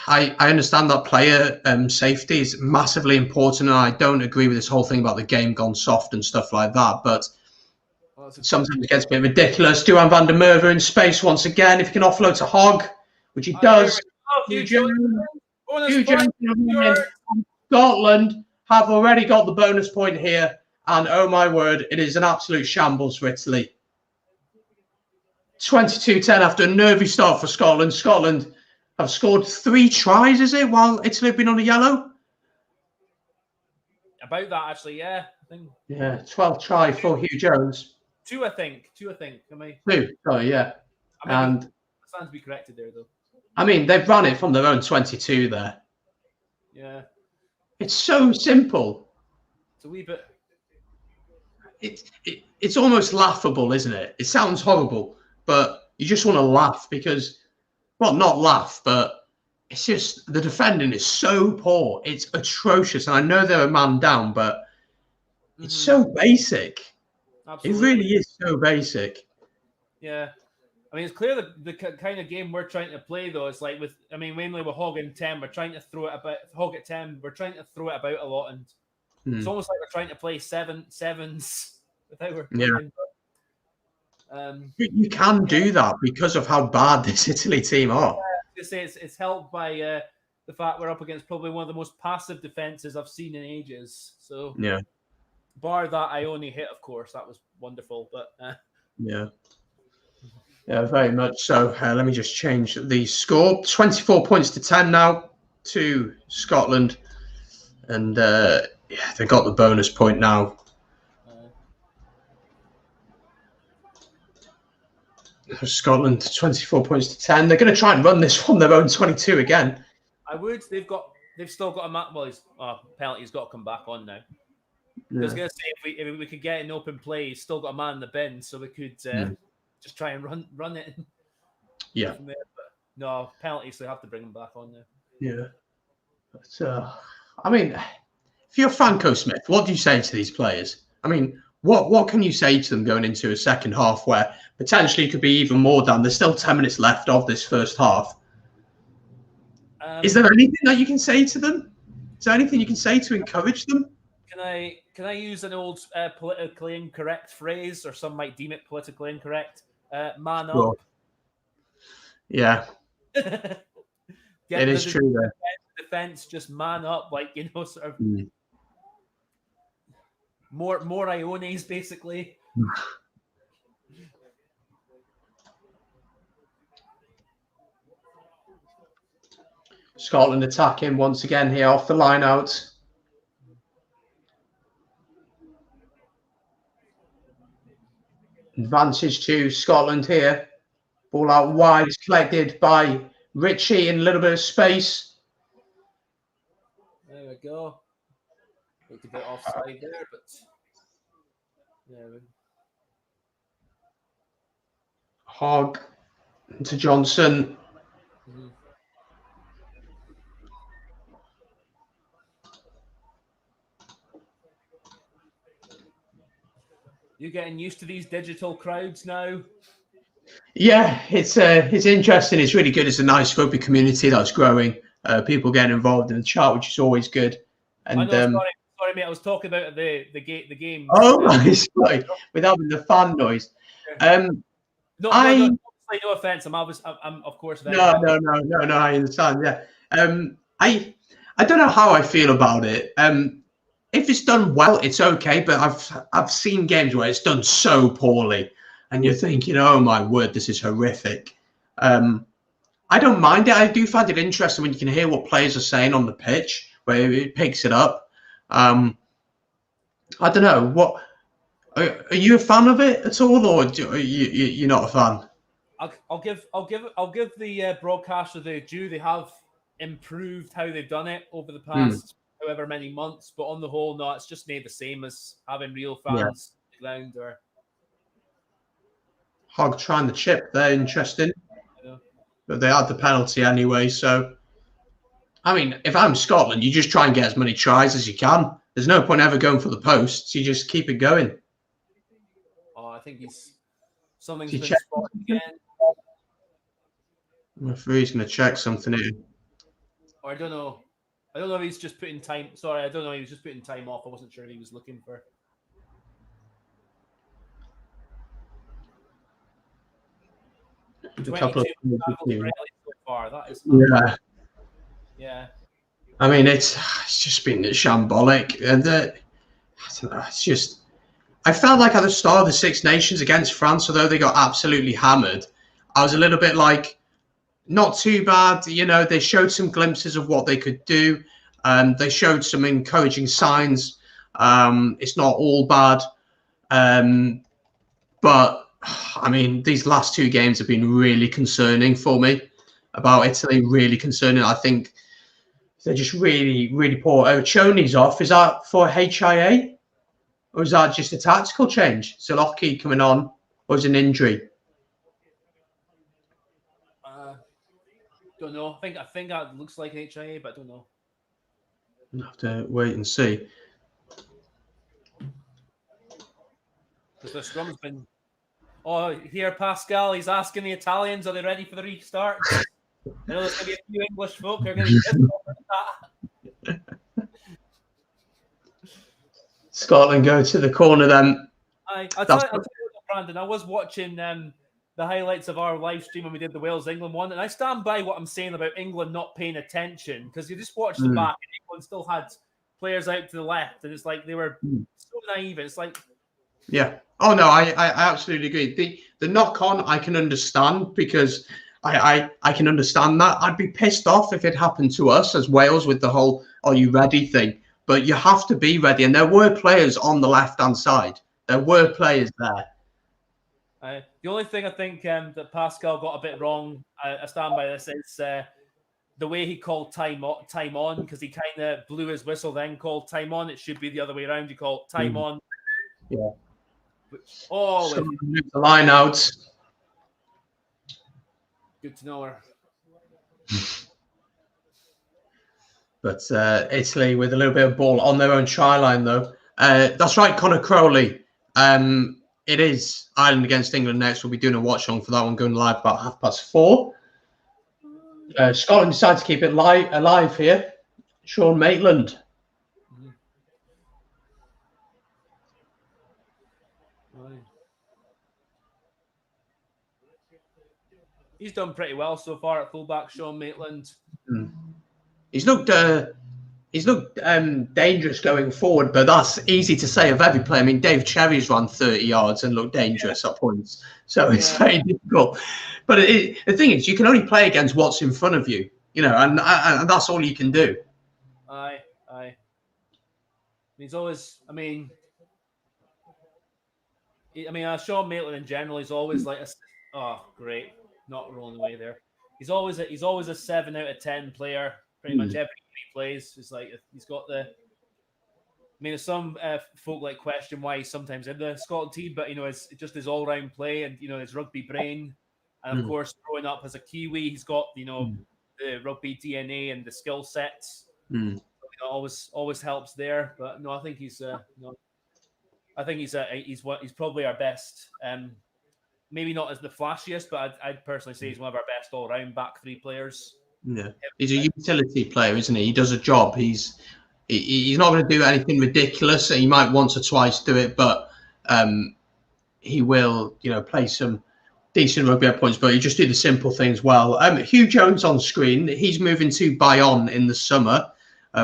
I understand that player safety is massively important, and I don't agree with this whole thing about the game gone soft and stuff like that. But sometimes it gets a bit ridiculous. Duran van der Merwe in space once again. If he can offload to Hogg, which he does. Scotland have already got the bonus point here, and oh my word, it is an absolute shambles for Italy. 22-10 after a nervy start for Scotland. Scotland have scored 3 tries, is it, while Italy have been on a yellow? About that, actually, yeah. I think. Yeah, 12th try for Hugh Jones. 2, I think. 2. 2, sorry, yeah. And stands to be corrected there, though. I mean, they've run it from their own 22 there. Yeah. It's so simple. It's a wee bit. It's almost laughable, isn't it? It sounds horrible. But you just want to laugh because, well, not laugh, but it's just the defending is so poor. It's atrocious. And I know they're a man down, but It's so basic. Absolutely. It really is so basic. Yeah. I mean, it's clear that the kind of game we're trying to play, though, is like mainly with Hog and 10, we're trying to throw it about. Hog at 10, we're trying to throw it about a lot, and it's almost like we're trying to play sevens without we're playing. Yeah. You can do that because of how bad this Italy team are. Yeah, say it's helped by the fact we're up against probably one of the most passive defenses I've seen in ages. So yeah, bar that Ione hit, of course, that was wonderful. But yeah, very much so. Let me just change the score: 24 points to 10 now to Scotland, and they got the bonus point now. Scotland 24 points to 10. They're going to try and run this from their own 22 again. I would. They've still got a map. Well, penalty's got to come back on now. Yeah. I was going to say if we could get an open play, he's still got a man in the bin, so we could just try and run it. Yeah. But no penalty, so they have to bring him back on now. Yeah. But I mean, if you're Franco Smith, what do you say to these players? I mean, what can you say to them going into a second half where potentially could be even more down? There's still 10 minutes left of this first half. Is there anything that you can say to them? Is there anything you can say to encourage them? Can I use an old politically incorrect phrase, or some might deem it politically incorrect? Man up. Yeah. It is true. Defense, just man up, sort of more Iones, basically. Scotland attacking once again here off the line out. Advantage to Scotland here. Ball out wide is collected by Richie in a little bit of space. There we go. Looked a bit offside there, but yeah. Hogg to Johnson. You getting used to these digital crowds now? Yeah, it's interesting. It's really good. It's a nice rugby community that's growing. People getting involved in the chat, which is always good. And I know, sorry, mate. I was talking about the game. Oh, right, with having the fan noise. No offense. I'm of course very no. I understand. Yeah. I don't know how I feel about it. If it's done well, it's okay. But I've seen games where it's done so poorly, and you're thinking, oh my word, this is horrific. I don't mind it. I do find it interesting when you can hear what players are saying on the pitch, where it picks it up. I don't know. What are you a fan of it at all, or you're not a fan? I'll give the broadcaster the due. They have improved how they've done it over the past however many months, but on the whole, no, it's just made the same as having real fans around. Or Hogg trying the chip. They're interesting, but they had the penalty anyway. So, I mean, if I'm Scotland, you just try and get as many tries as you can. There's no point ever going for the posts. You just keep it going. Oh, I think something's been spotted again. I'm afraid he's going to check something here. Or I don't know if he's just putting time. Sorry, I don't know. He was just putting time off. I wasn't sure if he was looking for. A couple of so far. That is yeah. I mean, it's just been shambolic, and I don't know. It's just. I felt like at the start of the Six Nations against France, although they got absolutely hammered, I was a little bit like, not too bad. You know, they showed some glimpses of what they could do. They showed some encouraging signs. It's not all bad. But, I mean, these last two games have been really concerning for me about Italy, really concerning. I think they're just really, really poor. Ochoni's off. Is that for HIA? Or is that just a tactical change? Zalotki coming on, or is it an injury? Don't know. I think that looks like HIA, but I don't know. We'll have to wait and see. Because the scrum's been. Oh, here, Pascal, he's asking the Italians, are they ready for the restart? I know there's going to be a few English folk who are going to be pissed off at that. Scotland go to the corner then. I'll tell you, Brandon, I was watching the highlights of our live stream when we did the Wales-England one, and I stand by what I'm saying about England not paying attention, because you just watch the back, and England still had players out to the left, and it's like they were so naive. It's like... Yeah. Oh, no, I absolutely agree. The knock-on I can understand, because I can understand that. I'd be pissed off if it happened to us as Wales with the whole "are you ready" thing. But you have to be ready. And there were players on the left-hand side. There were players there. The only thing I think that Pascal got a bit wrong, I stand by this, is the way he called time on, because he kind of blew his whistle, then called time on. It should be the other way around. You call time on. Yeah. Oh, the line out. Good to know her. But Italy with a little bit of ball on their own try line, though. That's right, Connor Crowley. It is Ireland against England next. We'll be doing a watch on for that one, going live about 4:30. Scotland decide to keep it alive here. Sean Maitland. He's done pretty well so far at fullback, Sean Maitland. He's looked dangerous going forward, but that's easy to say of every player. I mean, Dave Cherry's run 30 yards and looked dangerous at points, so it's very difficult. But the thing is, you can only play against what's in front of you, and that's all you can do. Aye. He's always, Sean Maitland in general is always like great. Not rolling away there. He's always a 7 out of 10 player. Pretty much every game he plays. It's like he's got the. Some folk like question why he's sometimes in the Scotland team, but it's just his all round play and his rugby brain, and of course growing up as a Kiwi, he's got the rugby DNA and the skill sets. Always helps there. But no, I think he's he's probably our best. Maybe not as the flashiest, but I'd personally say he's one of our best all-round back three players. Yeah, he's a utility player, isn't he? He does a job. He's not going to do anything ridiculous. He might once or twice do it, but he will, play some decent rugby at points. But he just do the simple things well. Hugh Jones on screen. He's moving to Bayonne in the summer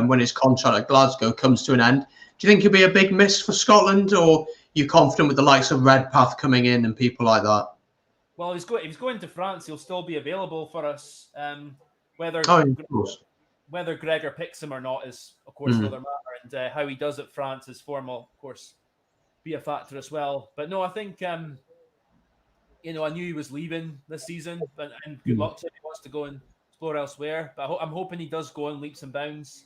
when his contract at Glasgow comes to an end. Do you think he'll be a big miss for Scotland, or you confident with the likes of Redpath coming in and people like that? Well, if he's going to France, he'll still be available for us. Whether Gregor picks him or not is, of course, another matter. And how he does at France, his form will, of course, be a factor as well. But no, I think, I knew he was leaving this season, and good luck to him. He wants to go and explore elsewhere. But I'm hoping he does go in leaps and bounds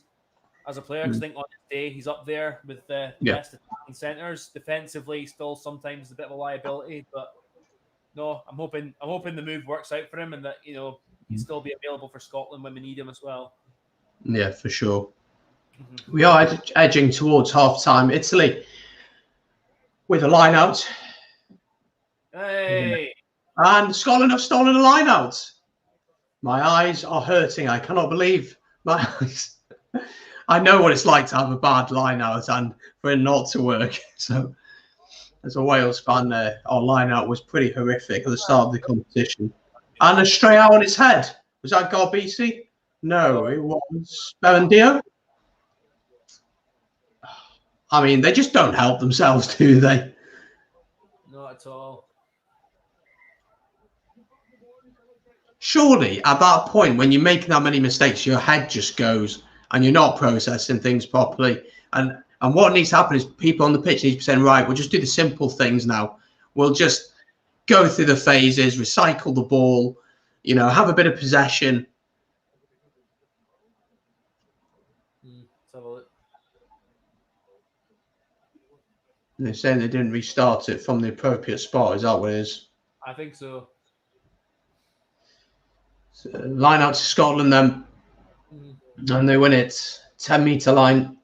as a player, because I think on his day he's up there with the best attacking centres. Defensively, still sometimes a bit of a liability, but no, I'm hoping the move works out for him, and that he'll still be available for Scotland when we need him as well. Yeah, for sure. We are edging towards half-time. Italy with a line out. Hey! And Scotland have stolen a line out. My eyes are hurting. I cannot believe my eyes. I know what it's like to have a bad line out and for it not to work. So, as a Wales fan, our line out was pretty horrific at the start of the competition. And a stray out on its head. Was that Garbisi? No, it was Berendio. I mean, they just don't help themselves, do they? Not at all. Surely, at that point, when you're making that many mistakes, your head just goes and you're not processing things properly. And what needs to happen is people on the pitch need to be saying, right, we'll just do the simple things now. We'll just go through the phases, recycle the ball, have a bit of possession. Let's have a look. They're saying they didn't restart it from the appropriate spot. Is that what it is? I think so. So line out to Scotland then. And they win it. 10-metre line.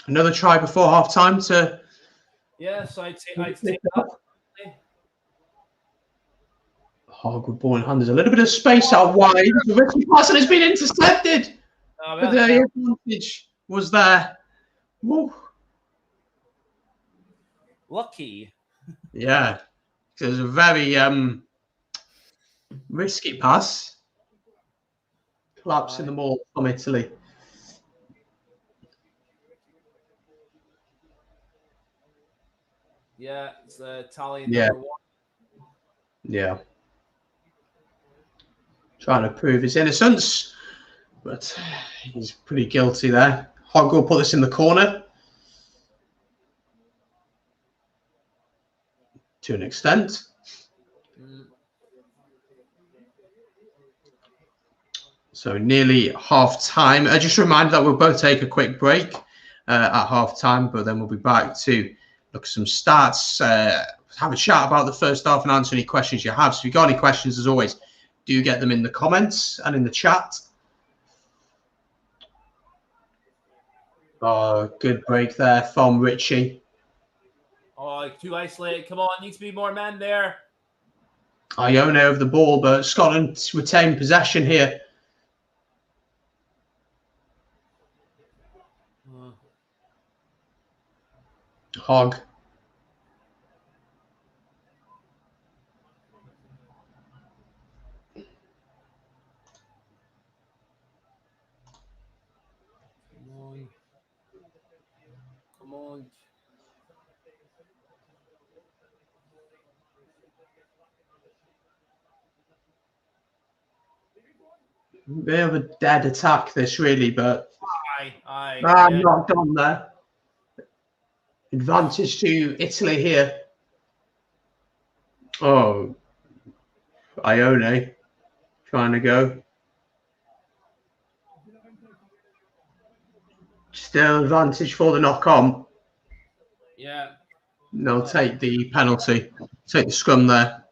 Another try before half-time to Yes, I'd take that. Hogwood ball in hand. There's a little bit of space out wide. The Richie pass has been intercepted. But the advantage was there. Woo. Lucky. Yeah. It was a very risky pass. Collapsing the ball from Italy. Yeah, it's Italian number 1. Yeah. Trying to prove his innocence, but he's pretty guilty there. Hogg will put this in the corner. To an extent. So nearly half time. Just a reminder that we'll both take a quick break at half time, but then we'll be back to look at some stats, have a chat about the first half and answer any questions you have. So if you've got any questions, as always, do get them in the comments and in the chat. Oh, good break there from Richie. Oh, too isolated. Come on, needs to be more men there. Ione over the ball, but Scotland retain possession here. Hogg. Come on. Bit of a dead attack, this really, but yeah. knocked on there. Advantage to Italy here. Oh, Ione trying to go. Still advantage for the knock on. Yeah. They'll take the penalty. Take the scrum there.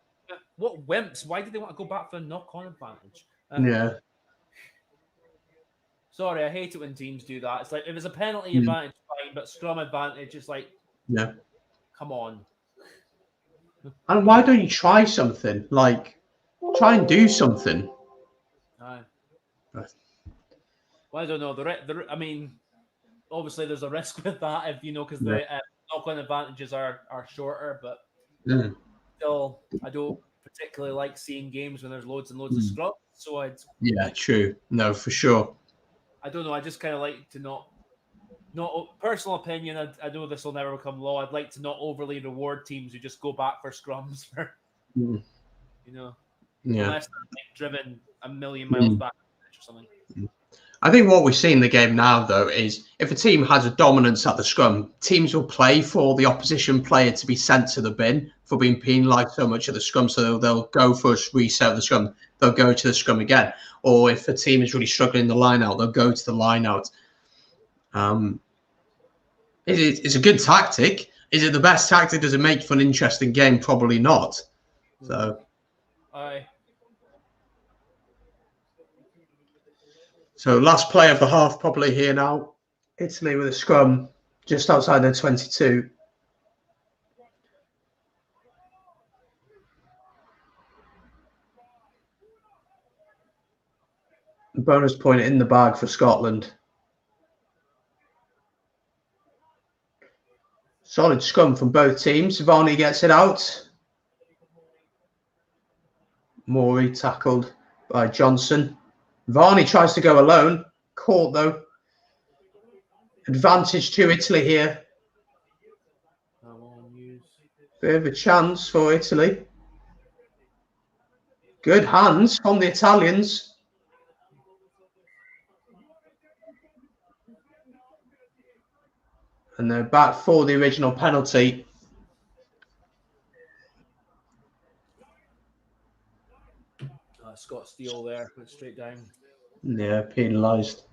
What wimps? Why did they want to go back for a knock-on advantage? Yeah. Sorry, I hate it when teams do that. It's like, if it's a penalty advantage, fine, but scrum advantage is like, yeah, come on. And why don't you try something? Like, try and do something. Well, I don't know. I mean, obviously there's a risk with that, if because the knock-on advantages are shorter, but still, I don't particularly like seeing games when there's loads and loads of scrums. So true. No, for sure. I don't know. I just kind of like to not personal opinion. I know this will never become law. I'd like to not overly reward teams who just go back for scrums for, unless they're driven a million miles back or something. I think what we see in the game now, though, is if a team has a dominance at the scrum, teams will play for the opposition player to be sent to the bin for being penalised so much at the scrum. So they'll go for a reset of the scrum. They'll go to the scrum again. Or if a team is really struggling in the line out, they'll go to the line out. It's a good tactic. Is it the best tactic? Does it make for an interesting game? Probably not. So last play of the half probably here now. Italy with a scrum just outside their 22. Bonus point in the bag for Scotland. Solid scrum from both teams. Varney gets it out. Morey tackled by Johnson. Varney tries to go alone. Caught though. Advantage to Italy here. Bit of a chance for Italy. Good hands from the Italians. And they're back for the original penalty. Scott Steele there, went straight down. Yeah, penalised.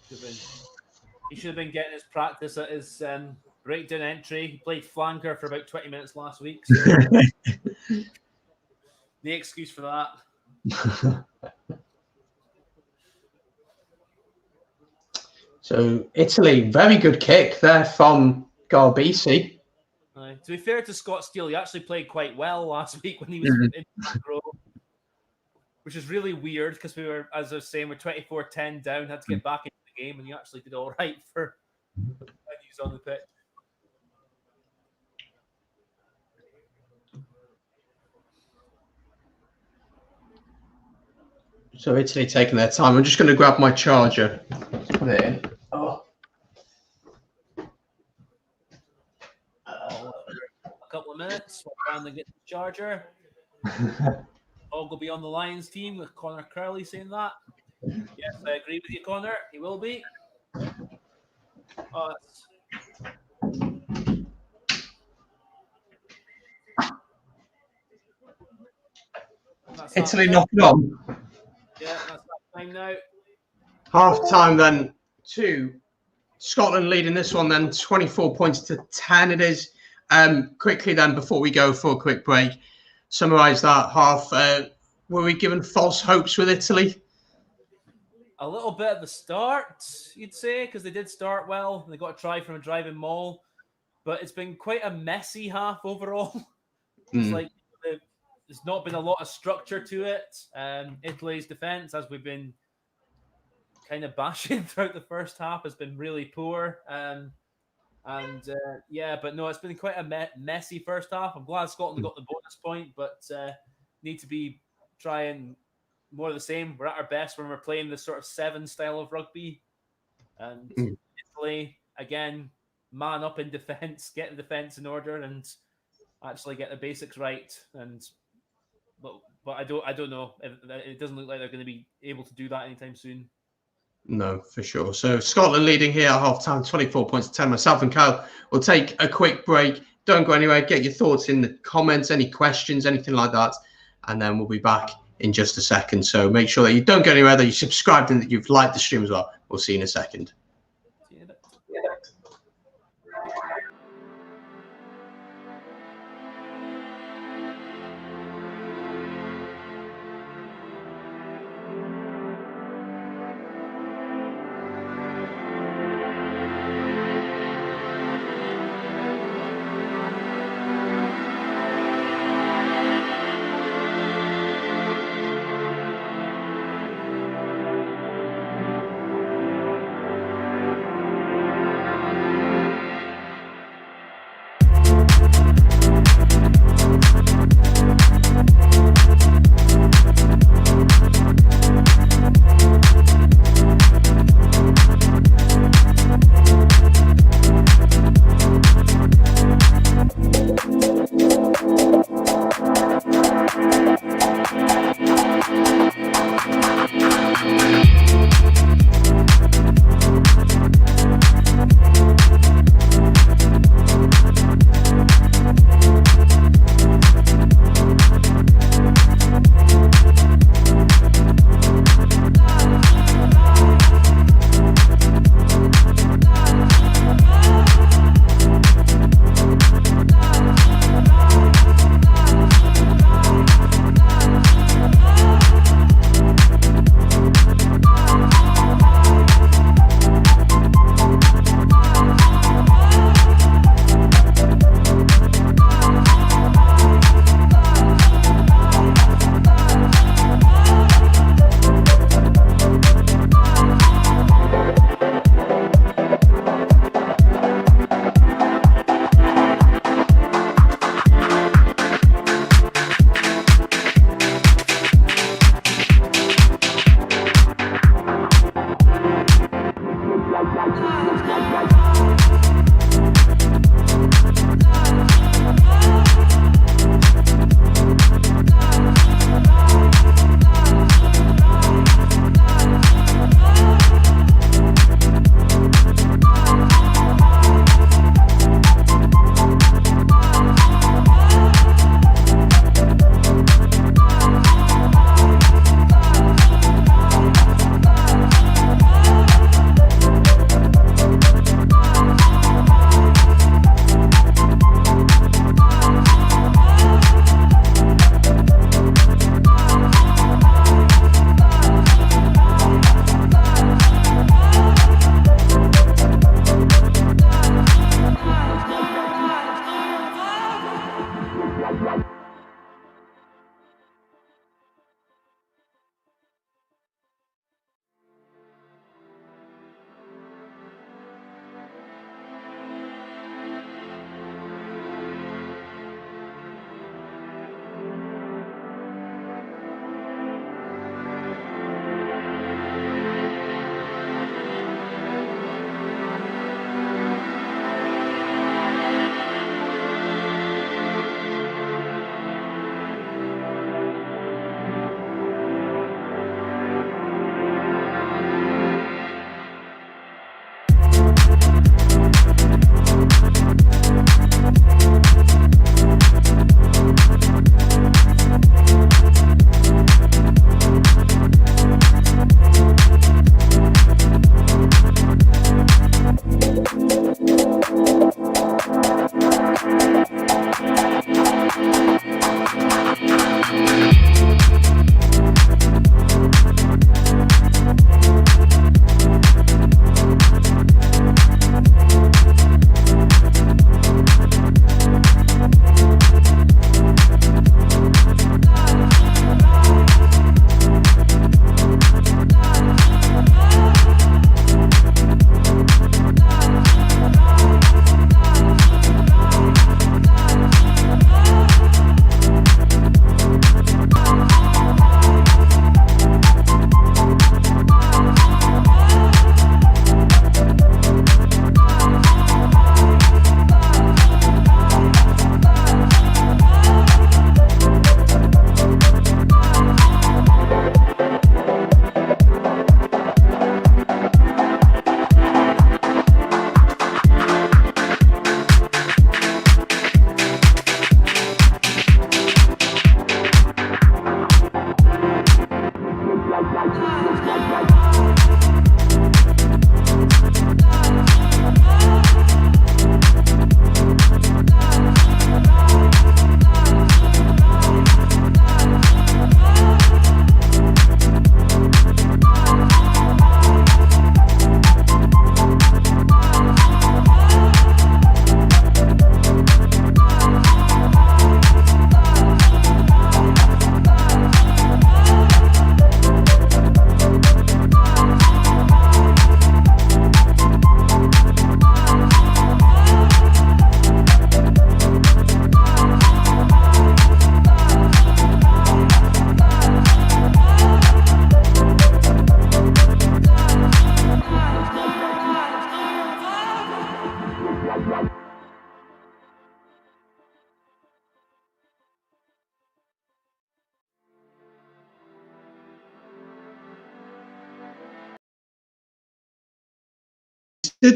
He should have been getting his practice at his breakdown entry. He played flanker for about 20 minutes last week. So the excuse for that. So Italy, very good kick there from Garbisi. To be fair to Scott Steele, he actually played quite well last week when he was in the back row, which is really weird because we were, as I was saying, we're 24-10 down, had to get back into the game, and he actually did all right for when he was on the pitch. So Italy taking their time. I'm just going to grab my charger. Put it in. Oh. A couple of minutes. We'll try and get the charger. Og will be on the Lions team with Connor Crowley saying that. Yes, I agree with you, Connor. He will be. Italy knocking on. Yeah, that's that time now. Half time then to Scotland leading this one then 24 points to 10 it is. Quickly then before we go for a quick break, summarise that half. Were we given false hopes with Italy? A little bit at the start, you'd say, because they did start well. They got a try from a driving maul, but it's been quite a messy half overall. It's like there's not been a lot of structure to it. Italy's defence, as we've been kind of bashing throughout the first half, has been really poor. But no, it's been quite a messy first half. I'm glad Scotland got the bonus point, but need to be trying more of the same. We're at our best when we're playing this sort of 7 style of rugby. And Italy, again, man up in defence, get the defence in order and actually get the basics right. But I don't know. It doesn't look like they're going to be able to do that anytime soon. No, for sure. So Scotland leading here at half-time, 24 points to 10. Myself and Kyle will take a quick break. Don't go anywhere. Get your thoughts in the comments, any questions, anything like that. And then we'll be back in just a second. So make sure that you don't go anywhere, that you subscribed and that you've liked the stream as well. We'll see you in a second.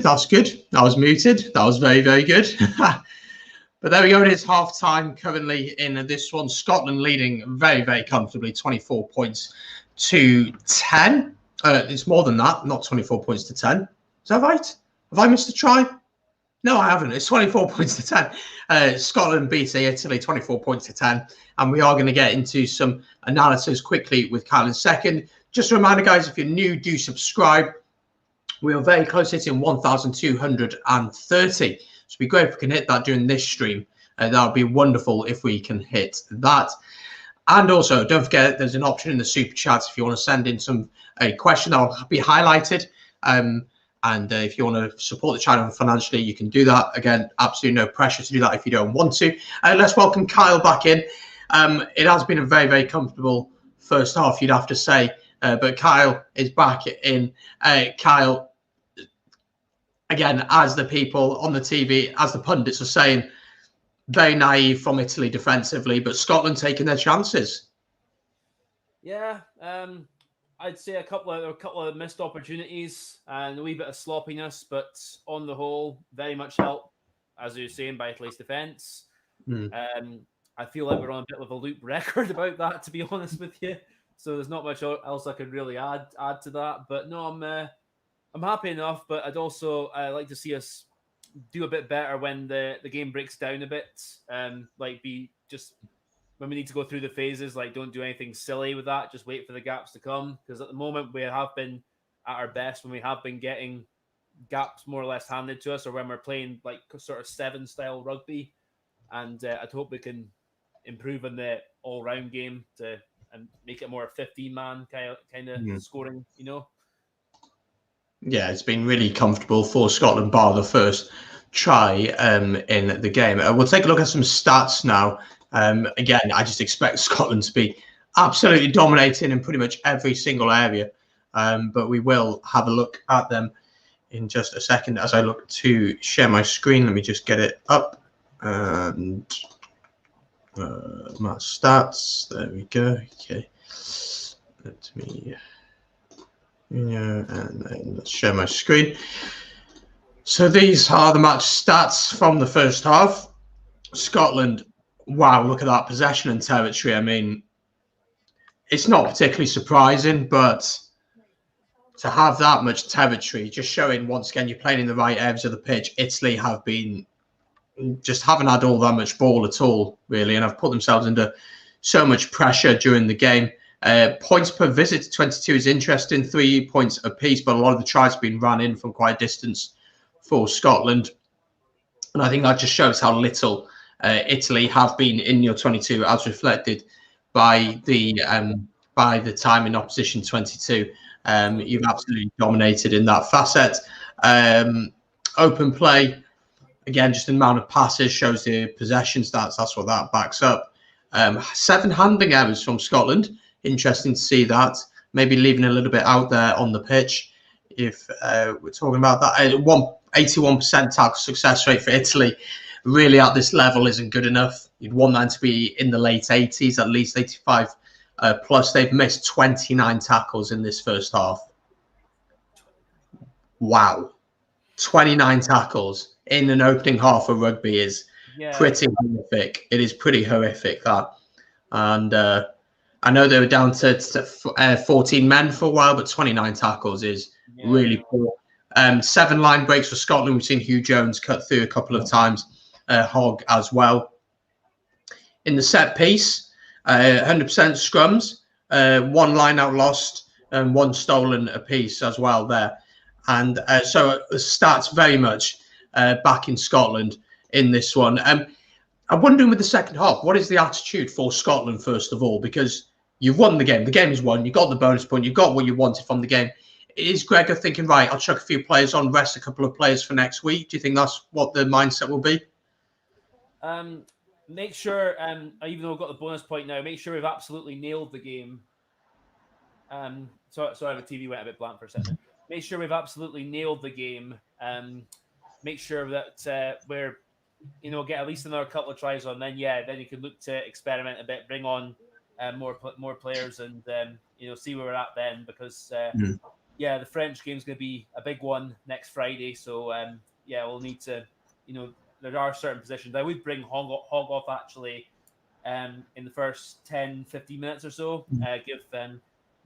That's good. That was muted. That was very, very good. But there we go. It is half time currently in this one. Scotland leading very, very comfortably, 24 points to 10. It's more than that, not 24 points to 10. Is that right? Have I missed a try? No, I haven't. It's 24 points to 10. Scotland beats Italy 24 points to 10. And we are going to get into some analysis quickly with Kyle in a second. Just a reminder, guys, if you're new, do subscribe. We are very close to hitting 1,230. So it'd be great if we can hit that during this stream. That would be wonderful if we can hit that. And also, don't forget, there's an option in the super chats if you want to send in a question that will be highlighted. And if you want to support the channel financially, you can do that. Again, absolutely no pressure to do that if you don't want to. Let's welcome Kyle back in. It has been a very, very comfortable first half, you'd have to say. But Kyle is back in. Kyle, again, as the people on the TV, as the pundits are saying, very naive from Italy defensively, but Scotland taking their chances. Yeah, I'd say a couple of missed opportunities and a wee bit of sloppiness, but on the whole, very much helped, as you were saying, by Italy's defence. I feel like we're on a bit of a loop record about that, to be honest with you. So there's not much else I could really add to that. But no, I'm happy enough. But I'd also like to see us do a bit better when the game breaks down a bit. Like be just when we need to go through the phases, like don't do anything silly with that. Just wait for the gaps to come. Because at the moment we have been at our best when we have been getting gaps more or less handed to us, or when we're playing like sort of 7 style rugby. And I'd hope we can improve on the all-round game and make it more a 15-man kind of scoring, you know? Yeah, it's been really comfortable for Scotland, bar the first try in the game. We'll take a look at some stats now. Again, I just expect Scotland to be absolutely dominating in pretty much every single area. But we will have a look at them in just a second as I look to share my screen. Let me just get it up. And my stats, there we go. Okay, let me and then let's share my screen. So these are the match stats from the first half. Scotland, wow, look at that possession and territory. I mean, it's not particularly surprising, but to have that much territory, just showing once again you're playing in the right areas of the pitch. Italy haven't had all that much ball at all, really, and have put themselves under so much pressure during the game. Points per visit to 22 is interesting, 3 points apiece, but a lot of the tries have been run in from quite a distance for Scotland. And I think that just shows how little Italy have been in your 22, as reflected by the time in opposition 22. You've absolutely dominated in that facet. Open play, again, just the amount of passes shows the possession stats. That's what that backs up. 7 handling errors from Scotland. Interesting to see that. Maybe leaving a little bit out there on the pitch. If we're talking about that, 81% tackle success rate for Italy. Really, at this level, isn't good enough. You'd want that to be in the late 80s, at least 85 plus. They've missed 29 tackles in this first half. Wow. 29 tackles in an opening half of rugby is pretty horrific. It is pretty horrific, that. And I know they were down to 14 men for a while, but 29 tackles is really poor. 7 line breaks for Scotland. We've seen Hugh Jones cut through a couple of times, Hogg as well. In the set piece, 100% scrums, 1 line out lost, and 1 stolen apiece as well there. And so the stats very much back in Scotland in this one. I'm wondering with the second half, what is the attitude for Scotland, first of all? Because you've won the game. The game is won. You got the bonus point. You got what you wanted from the game. Is Gregor thinking, right, I'll chuck a few players on, rest a couple of players for next week? Do you think that's what the mindset will be? Make sure, even though we've got the bonus point now, make sure we've absolutely nailed the game. Sorry, the TV went a bit blank for a second. Make sure we've absolutely nailed the game. Make sure that we're, get at least another couple of tries on. Then you can look to experiment a bit, bring on more players, and see where we're at then. Because the French game's going to be a big one next Friday. So we'll need to, there are certain positions. I would bring Hogg off actually in the first 10-15 minutes or so. Give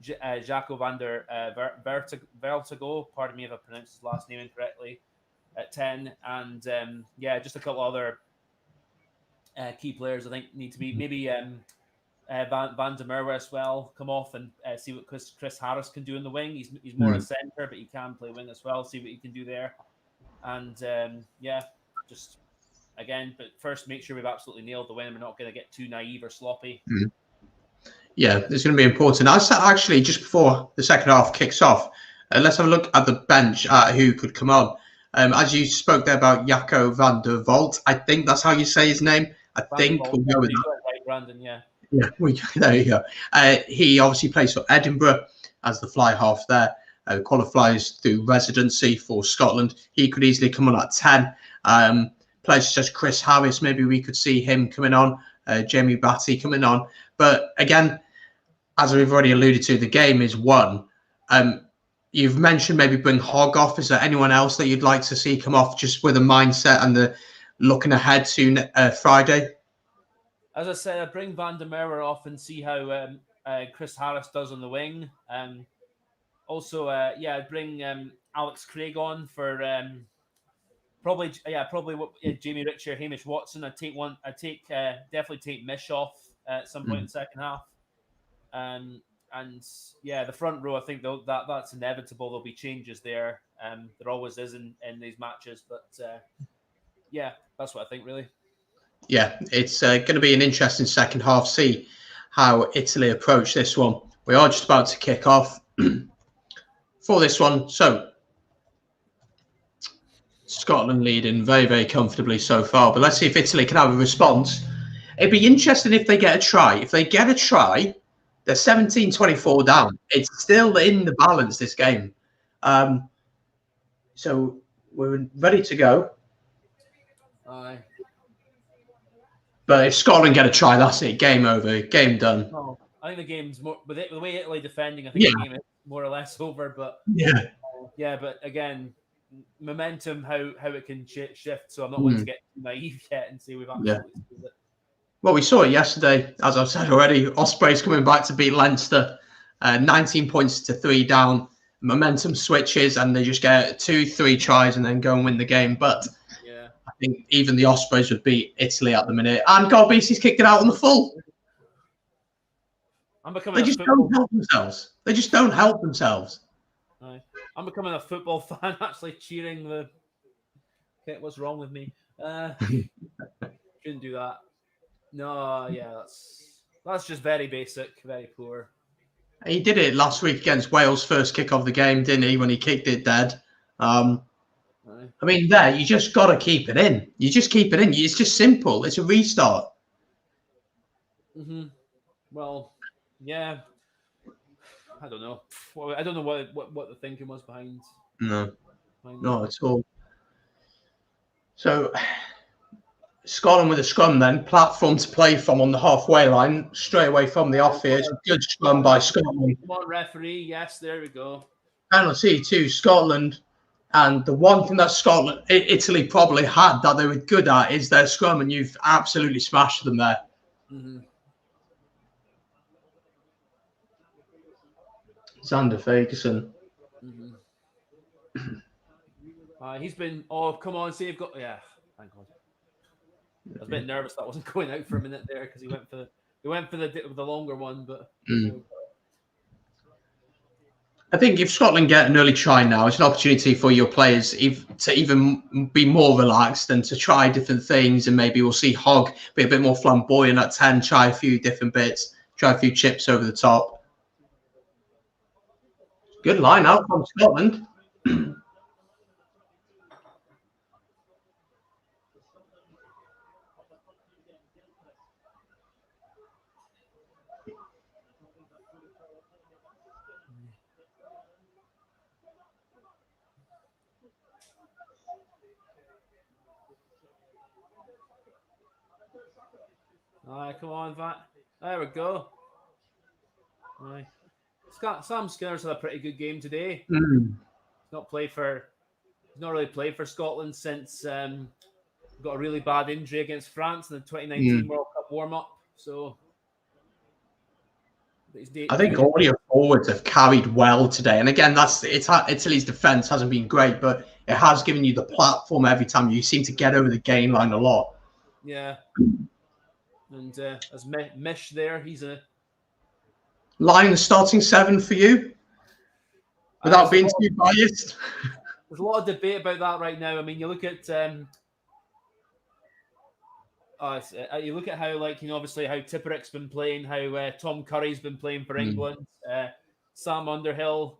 Jaco van der Vertigo, pardon me if I pronounced his last name incorrectly, at 10. And just a couple other key players I think need to be maybe Van der Merwe as well, come off and see what Chris Harris can do in the wing. He's more a centre, but he can play wing as well. See what he can do there. And just again, but first make sure we've absolutely nailed the win and we're not going to get too naive or sloppy. Yeah, it's going to be important. I said actually just before the second half kicks off, let's have a look at the bench who could come on. As you spoke there about Jaco van der Volt, I think that's how you say his name. I think we'll go with that. Right, Brandon, yeah. Yeah, there you go. He obviously plays for Edinburgh as the fly half there. Qualifies through residency for Scotland. He could easily come on at 10. Players such as Chris Harris, maybe we could see him coming on. Jamie Batty coming on. But again, as we've already alluded to, the game is won. You've mentioned maybe bring Hogg off. Is there anyone else that you'd like to see come off just with a mindset and the looking ahead to Friday? As I said, I'd bring Van der Merwe off and see how Chris Harris does on the wing. I'd bring Alex Craig on for probably what Jamie Ritchie or Hamish Watson. I'd definitely take Mish off at some point in the second half. The front row, I think that's inevitable. There'll be changes there. There always is in these matches, but that's what I think really. Yeah, it's going to be an interesting second half. See how Italy approach this one. We are just about to kick off for this one. So Scotland leading very, very comfortably so far. But let's see if Italy can have a response. It'd be interesting if they get a try. If they get a try, they're 17-24 down. It's still in the balance, this game. So we're ready to go. Aye. But if Scotland get a try, that's it. Game over. Game done. Oh, I think the game's more with the way Italy defending. I think the game is more or less over. But but again, momentum, how it can shift. So I'm not going to get too naive yet and say we've absolutely it. Well, we saw it yesterday, as I've said already. Ospreys coming back to beat Leinster, 19 points to 3 down. Momentum switches, and they just get 2-3 tries and then go and win the game. But I think even the Ospreys would beat Italy at the minute. And God BC's kicked it out on the full. They just don't help themselves. They just don't help themselves. I'm becoming a football fan, actually cheering the. Okay, what's wrong with me? Shouldn't do that. No, that's just very basic, very poor. He did it last week against Wales' first kick of the game, didn't he? When he kicked it dead. I mean, you just got to keep it in. You just keep it in. It's just simple. It's a restart. Well, yeah. I don't know. I don't know what the thinking was behind. No, not at all. So, Scotland with a scrum then. Platform to play from on the halfway line. Straight away from the off here. It's a good scrum by Scotland. Come on, referee. Yes, there we go. Penalty to Scotland. And the one thing that Italy probably had that they were good at is their scrum, and you've absolutely smashed them there. Xander Ferguson. He's been. Oh, come on, save got. Yeah, thank God. I was a bit nervous that wasn't going out for a minute there because he went for the longer one, but. I think if Scotland get an early try now, it's an opportunity for your players to even be more relaxed and to try different things. And maybe we'll see Hogg be a bit more flamboyant at 10, try a few different bits, try a few chips over the top. Good line out from Scotland. Come on, Vat. There we go. Sam Skinner's had a pretty good game today. He's not really played for Scotland since got a really bad injury against France in the 2019 World Cup warm-up. So I think all your forwards have carried well today. And again, Italy's defence hasn't been great, but it has given you the platform every time. You seem to get over the gain line a lot. Yeah. And as Mish there, he's a line the starting 7 for you, without being too biased. There's a lot of debate about that right now. I mean, you look at you look at how, like, obviously how Tipperick's been playing, how Tom Curry's been playing for England, Sam Underhill,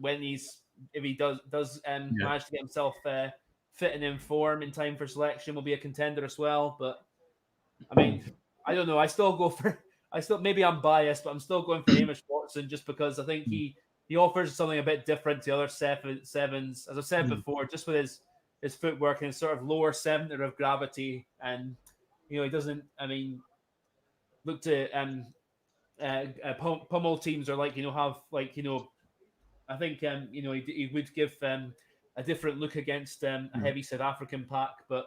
if he does manage to get himself fit and in form in time for selection, will be a contender as well. But I mean, I don't know. Maybe I'm biased, but I'm still going for Hamish Watson just because I think he offers something a bit different to other sevens. As I've said before, just with his footwork and his sort of lower center of gravity, and he doesn't. I mean, look to pummel teams, or have I think he would give a different look against a heavy South African pack, but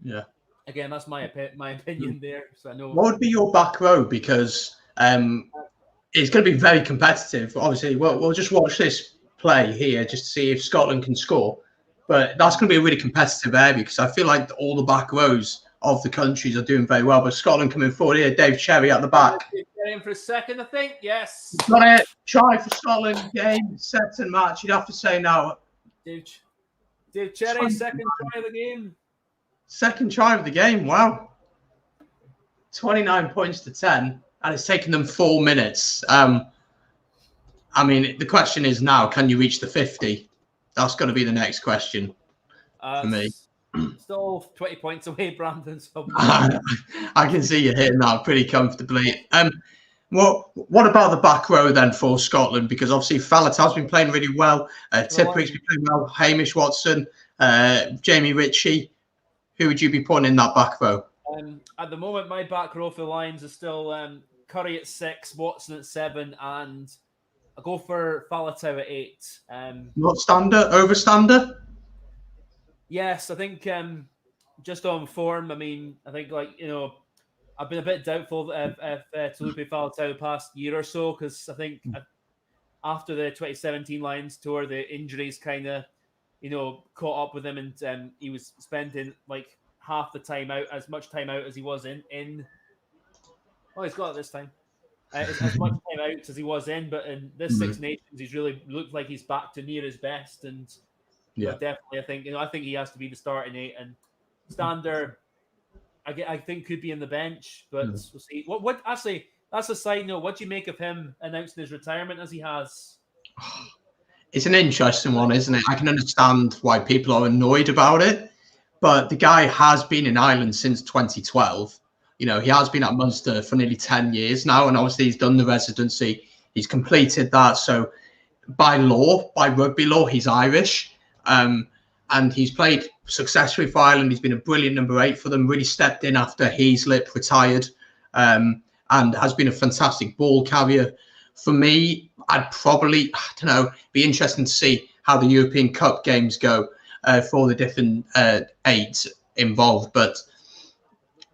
yeah. Again, that's my opinion there. So I know. What would be your back row? Because it's going to be very competitive. Obviously, we'll just watch this play here just to see if Scotland can score. But that's going to be a really competitive area because I feel like all the back rows of the countries are doing very well. But Scotland coming forward here, Dave Cherry at the back. Get in for a second, I think. Yes. Got it. Try for Scotland. Game, set and match. You'd have to say now. Dave Cherry, second try of the game. Second try of the game. Wow. 29 points to 10. And it's taken them 4 minutes. I mean, the question is now, can you reach the 50? That's going to be the next question for me. Still 20 points away, Brandon. So. I can see you hitting that pretty comfortably. What about the back row then for Scotland? Because obviously Faletau's been playing really well. Tipperick's been playing well. Hamish Watson, Jamie Ritchie. Who would you be putting in that back row? At the moment, my back row for the Lions is still Curry at 6, Watson at 7, and I'll go for Faletau at 8. Not stander, over stander? Yes, I think just on form. I mean, I think I've been a bit doubtful of Taulupe Faletau the past year or so because I think after the 2017 Lions tour, the injuries kind of caught up with him, and he was spending like half the time out, as much time out as he was in. Oh, he's got it this time. As much time out as he was in, but in this Six Nations, he's really looked like he's back to near his best, and definitely, I think he has to be the starting 8, and Stander, I think could be in the bench, but we'll see. What actually? That's a side note. What do you make of him announcing his retirement as he has? It's an interesting one, isn't it? I can understand why people are annoyed about it, but the guy has been in Ireland since 2012. He has been at Munster for nearly 10 years now, and obviously he's done the residency. He's completed that. So by rugby law, he's Irish, and he's played successfully for Ireland. He's been a brilliant number 8 for them, really stepped in after Heaslip retired, and has been a fantastic ball carrier. For me, I'd probably, be interesting to see how the European Cup games go for the different 8 involved. But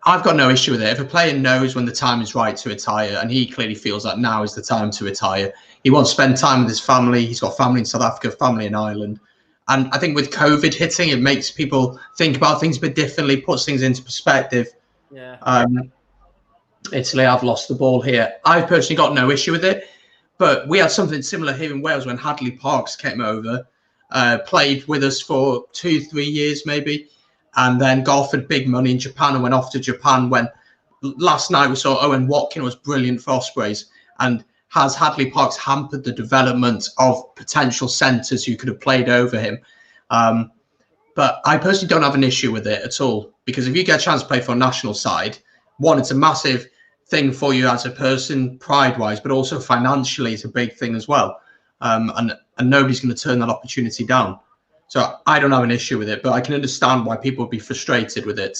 I've got no issue with it. If a player knows when the time is right to retire, and he clearly feels that now is the time to retire, He wants to spend time with his family. He's got family in South Africa, family in Ireland. And I think with COVID hitting, it makes people think about things a bit differently, puts things into perspective. Yeah. Italy have lost the ball here. I've personally got no issue with it, but we had something similar here in Wales when Hadley Parks came over, played with us for 2-3 years maybe, and then got offered big money in Japan and went off to Japan. When last night we saw Owen Watkin was brilliant for Ospreys, and has Hadley Parks hampered the development of potential centres who could have played over him? But I personally don't have an issue with it at all, because if you get a chance to play for a national side, one, it's a massive thing for you as a person, pride-wise, but also financially, it's a big thing as well. And nobody's going to turn that opportunity down. So I don't have an issue with it, but I can understand why people would be frustrated with it.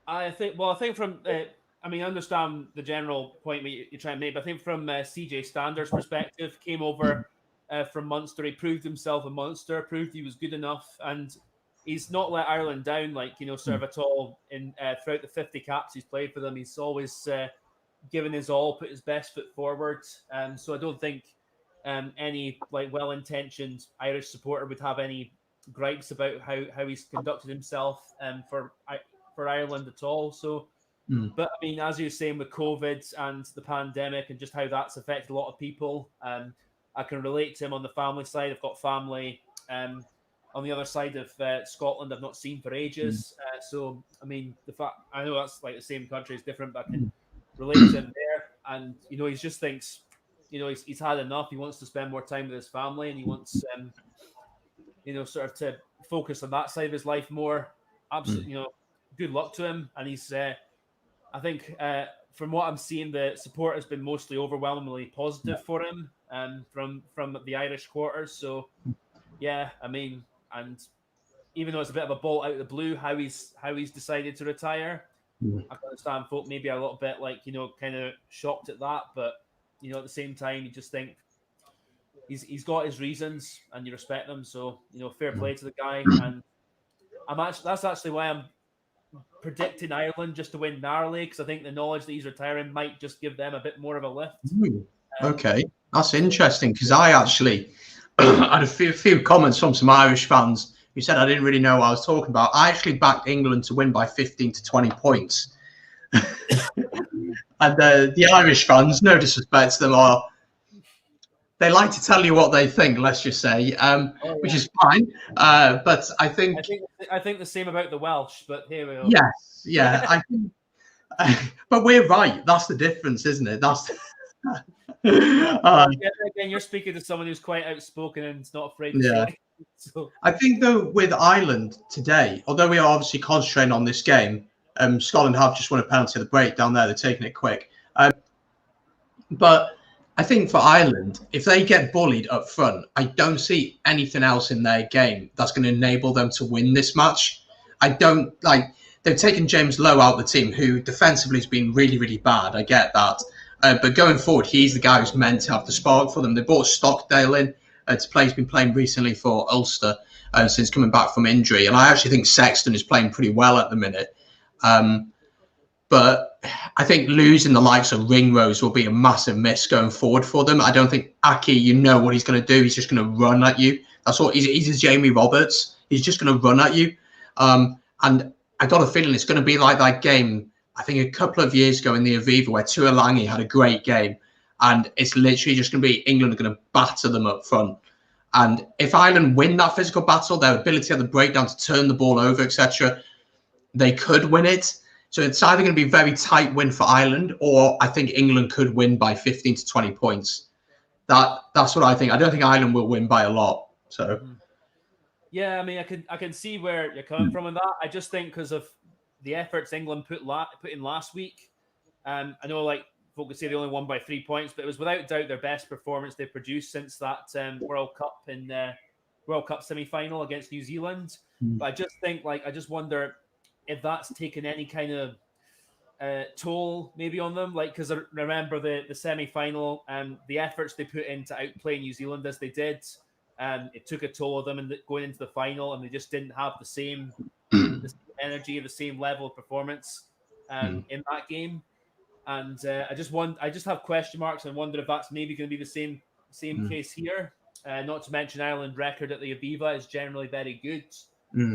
I think from, I understand the general point you're trying to make, but I think from CJ Stander's perspective, came over from Munster. He proved himself a Munster, proved he was good enough, and he's not let Ireland down, sort of at all in throughout the 50 caps he's played for them. He's always given his all, put his best foot forward. So I don't think any well-intentioned Irish supporter would have any gripes about how he's conducted himself for Ireland at all. So, but as you're saying with COVID and the pandemic and just how that's affected a lot of people, I can relate to him on the family side. I've got family on the other side of Scotland I've not seen for ages. So, the fact, I know that's the same country, is different, but I can relate to him there. And, he just thinks, he's had enough. He wants to spend more time with his family, and he wants, sort of to focus on that side of his life more. Absolutely, good luck to him. And he's, I think, from what I'm seeing, the support has been mostly overwhelmingly positive for him from the Irish quarters. So, yeah, and even though it's a bit of a bolt out of the blue how he's decided to retire, I can understand folk maybe a little bit kind of shocked at that, but at the same time you just think he's got his reasons and you respect them. So fair play to the guy, and that's actually why I'm predicting Ireland just to win narrowly, because I think the knowledge that he's retiring might just give them a bit more of a lift. Okay, that's interesting, because I actually had a few comments from some Irish fans who said I didn't really know what I was talking about. I actually backed England to win by 15 to 20 points. And the Irish fans, no disrespect to them, they like to tell you what they think, let's just say, which is fine. But I think the same about the Welsh, but here we are. Yes, yeah. I think, but we're right. That's the difference, isn't it? That's again, you're speaking to someone who's quite outspoken and is not afraid to say it. So. I think, though, with Ireland today, although we are obviously concentrating on this game, Scotland have just won a penalty at the break down there. They're taking it quick. But I think for Ireland, if they get bullied up front, I don't see anything else in their game that's going to enable them to win this match. I don't they've taken James Lowe out of the team, who defensively has been really, really bad. I get that. But going forward, he's the guy who's meant to have the spark for them. They brought Stockdale in to play. He's been playing recently for Ulster since coming back from injury. And I actually think Sexton is playing pretty well at the minute. But I think losing the likes of Ringrose will be a massive miss going forward for them. I don't think Aki, what he's going to do. He's just going to run at you. That's what he's a Jamie Roberts. He's just going to run at you. And I got a feeling it's going to be like that game, I think a couple of years ago in the Aviva, where Tuolangi had a great game. And it's literally just going to be England are going to batter them up front. And if Ireland win that physical battle, their ability at the breakdown to turn the ball over, etc., they could win it. So it's either going to be a very tight win for Ireland, or I think England could win by 15 to 20 points. That's what I think. I don't think Ireland will win by a lot. So, yeah, I can see where you're coming from on that. I just think because of the efforts England put in last week, I know folk could say they only won by 3 points, but it was without doubt their best performance they've produced since that World Cup semi-final against New Zealand. But I just think I just wonder if that's taken any kind of toll maybe on them, because I remember the semi-final and the efforts they put in to outplay New Zealand as they did. It took a toll of them and going into the final, and they just didn't have the same energy, the same level of performance in that game. And I just have question marks and wonder if that's maybe going to be the same case here. Not to mention Ireland record at the Aviva is generally very good.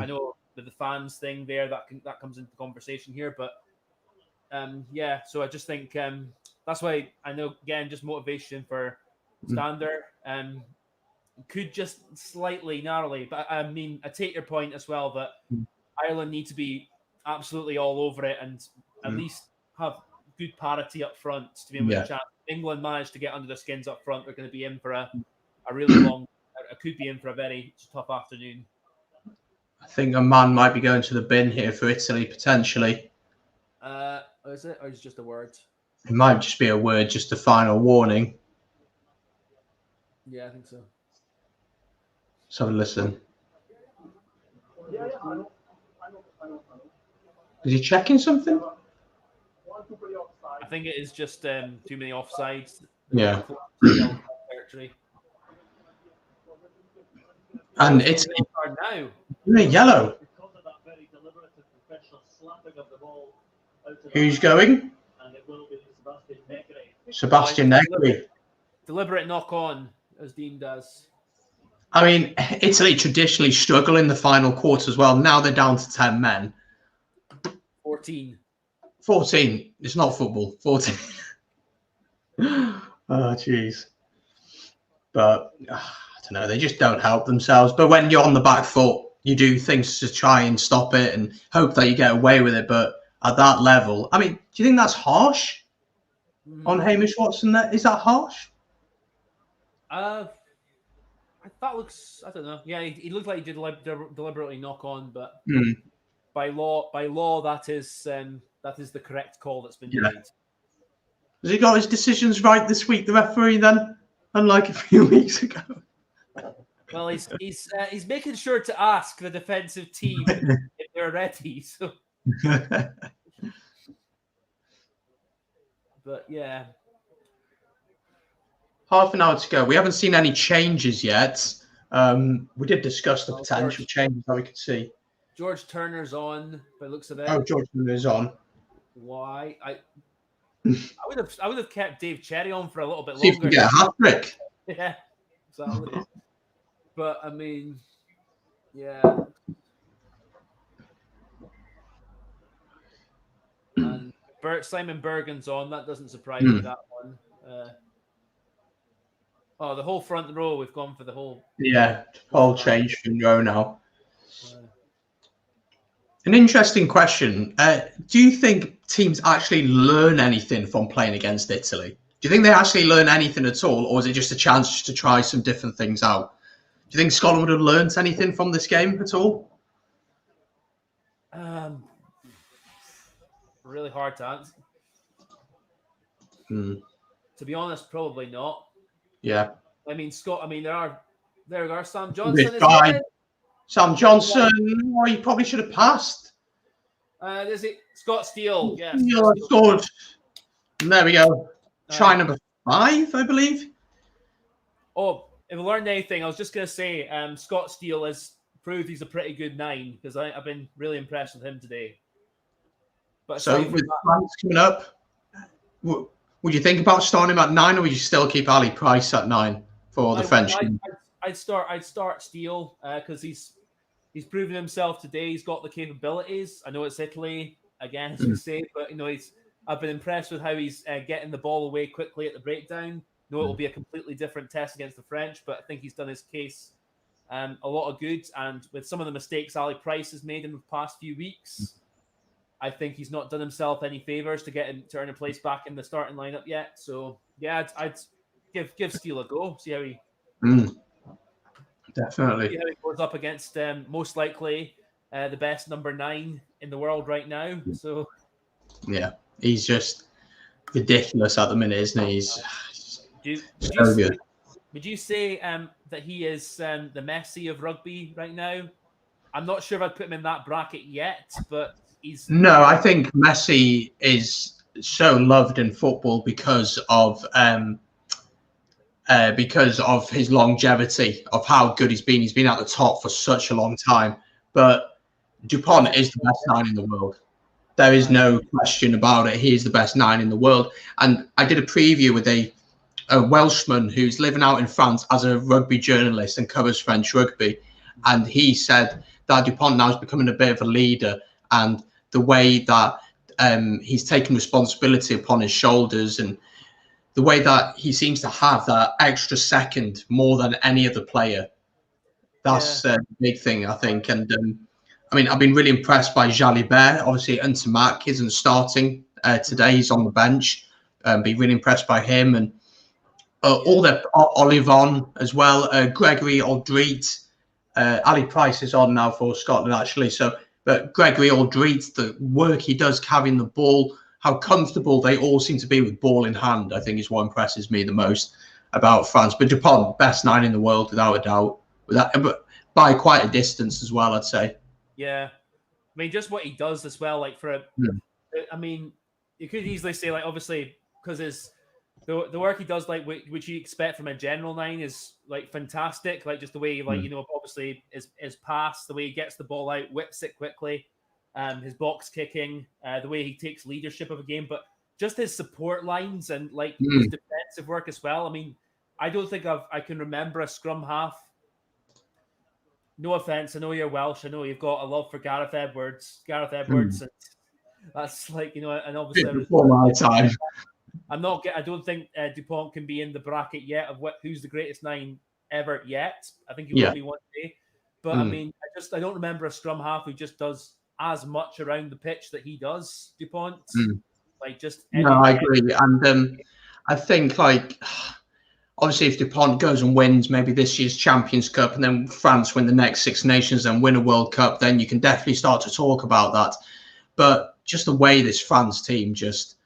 I know that the fans thing there that comes into conversation here, but so I just think that's why I know again just motivation for Stander could just slightly narrowly, but I mean I take your point as well that Ireland need to be absolutely all over it and at least have good parity up front to be in with a chance. England managed to get under the skins up front. They're going to be in for a really long. Could be in for a very tough afternoon. I think a man might be going to the bin here for Italy potentially. Is it, or is it just a word? It might just be a word, just a final warning. Yeah, I think so. Let's have a listen. Is he checking something? I think it is just too many offsides. Yeah. Territory. And it's now. Yellow. Who's going? Sebastian Negri. Deliberate knock on, as Dean does. I mean, Italy traditionally struggle in the final quarter as well. Now they're down to 10 men. 14. 14. It's not football. 14. Oh, jeez. But I don't know. They just don't help themselves. But when you're on the back foot, you do things to try and stop it and hope that you get away with it. But at that level, I mean, do you think that's harsh on Hamish Watson? Is that harsh? That looks. I don't know. Yeah, he looked like he did deliberately knock on, but by law, that is the correct call that's been made. Has he got his decisions right this week, the referee? Then, unlike a few weeks ago. Well, he's making sure to ask the defensive team if they're ready. So, but yeah. Half an hour to go. We haven't seen any changes yet. We did discuss the potential changes that we could see. George Turner's on, by the looks of it. Oh, George Turner's on. Why? I would have kept Dave Cherry on for a little bit See longer. If we get a hat trick. Yeah, exactly. But I mean, yeah. And Simon Bergen's on. That doesn't surprise me. That one. The whole front row. We've gone for the whole. Yeah, whole change from row now. An interesting question. Do you think teams actually learn anything from playing against Italy? Do you think they actually learn anything at all, or is it just a chance just to try some different things out? Do you think Scotland would have learned anything from this game at all? Really hard to answer. To be honest, probably not. Yeah. I mean, there are Sam Johnson. Sam Johnson, he probably should have passed. Is it Scott Steele? Yes. Steele scored. And there we go. Try number 5, I believe. Oh, if we learned anything, I was just going to say Scott Steele has proved he's a pretty good 9 because I've been really impressed with him today. But so with France coming up, would you think about starting him at 9, or would you still keep Ali Price at 9 for the French? I'd start Steele because he's proven himself today. He's got the capabilities. I know it's Italy again, as you say, but I've been impressed with how he's getting the ball away quickly at the breakdown. It will be a completely different test against the French, but I think he's done his case a lot of good. And with some of the mistakes Ali Price has made in the past few weeks, I think he's not done himself any favors to earn a place back in the starting lineup yet. So yeah, I'd give Steele a go. See how he definitely see how he goes up against most likely the best number 9 in the world right now. So yeah, he's just ridiculous at the minute, isn't he? Would you say that he is the Messi of rugby right now? I'm not sure if I'd put him in that bracket yet, but he's... No, I think Messi is so loved in football because of his longevity, of how good he's been. He's been at the top for such a long time. But Dupont is the best 9 in the world. There is no question about it. He is the best 9 in the world. And I did a preview with a Welshman who's living out in France as a rugby journalist and covers French rugby. And he said that Dupont now is becoming a bit of a leader, and the way that he's taken responsibility upon his shoulders, and the way that he seems to have that extra second more than any other player. That's the big thing, I think. And I mean, I've been really impressed by Jalibert. Obviously, Mac isn't starting today. He's on the bench. Been really impressed by him. And all the Olivon as well. Gregory Aldrit. Ali Price is on now for Scotland, actually. So, but Gregory Aldrit, the work he does carrying the ball, how comfortable they all seem to be with ball in hand, I think is what impresses me the most about France. But Dupont, best 9 in the world, without a doubt. But by quite a distance as well, I'd say. Yeah. I mean, just what he does as well, like I mean, you could easily say, like, obviously, because the work he does, like, which you expect from a general 9 is, like, fantastic. Like, just the way, like, obviously his pass, the way he gets the ball out, whips it quickly, his box kicking, the way he takes leadership of a game, but just his support lines and, like, his defensive work as well. I mean, I don't think I can remember a scrum half. No offense, I know you're Welsh. I know you've got a love for Gareth Edwards. And that's, like, and obviously before my time. I don't think Dupont can be in the bracket yet of who's the greatest 9 ever yet. I think he will be one day. But I mean, I don't remember a scrum half who just does as much around the pitch that he does, Dupont. Like, just I agree. And I think, like, obviously, if Dupont goes and wins maybe this year's Champions Cup, and then France win the next Six Nations and win a World Cup, then you can definitely start to talk about that. But just the way this France team just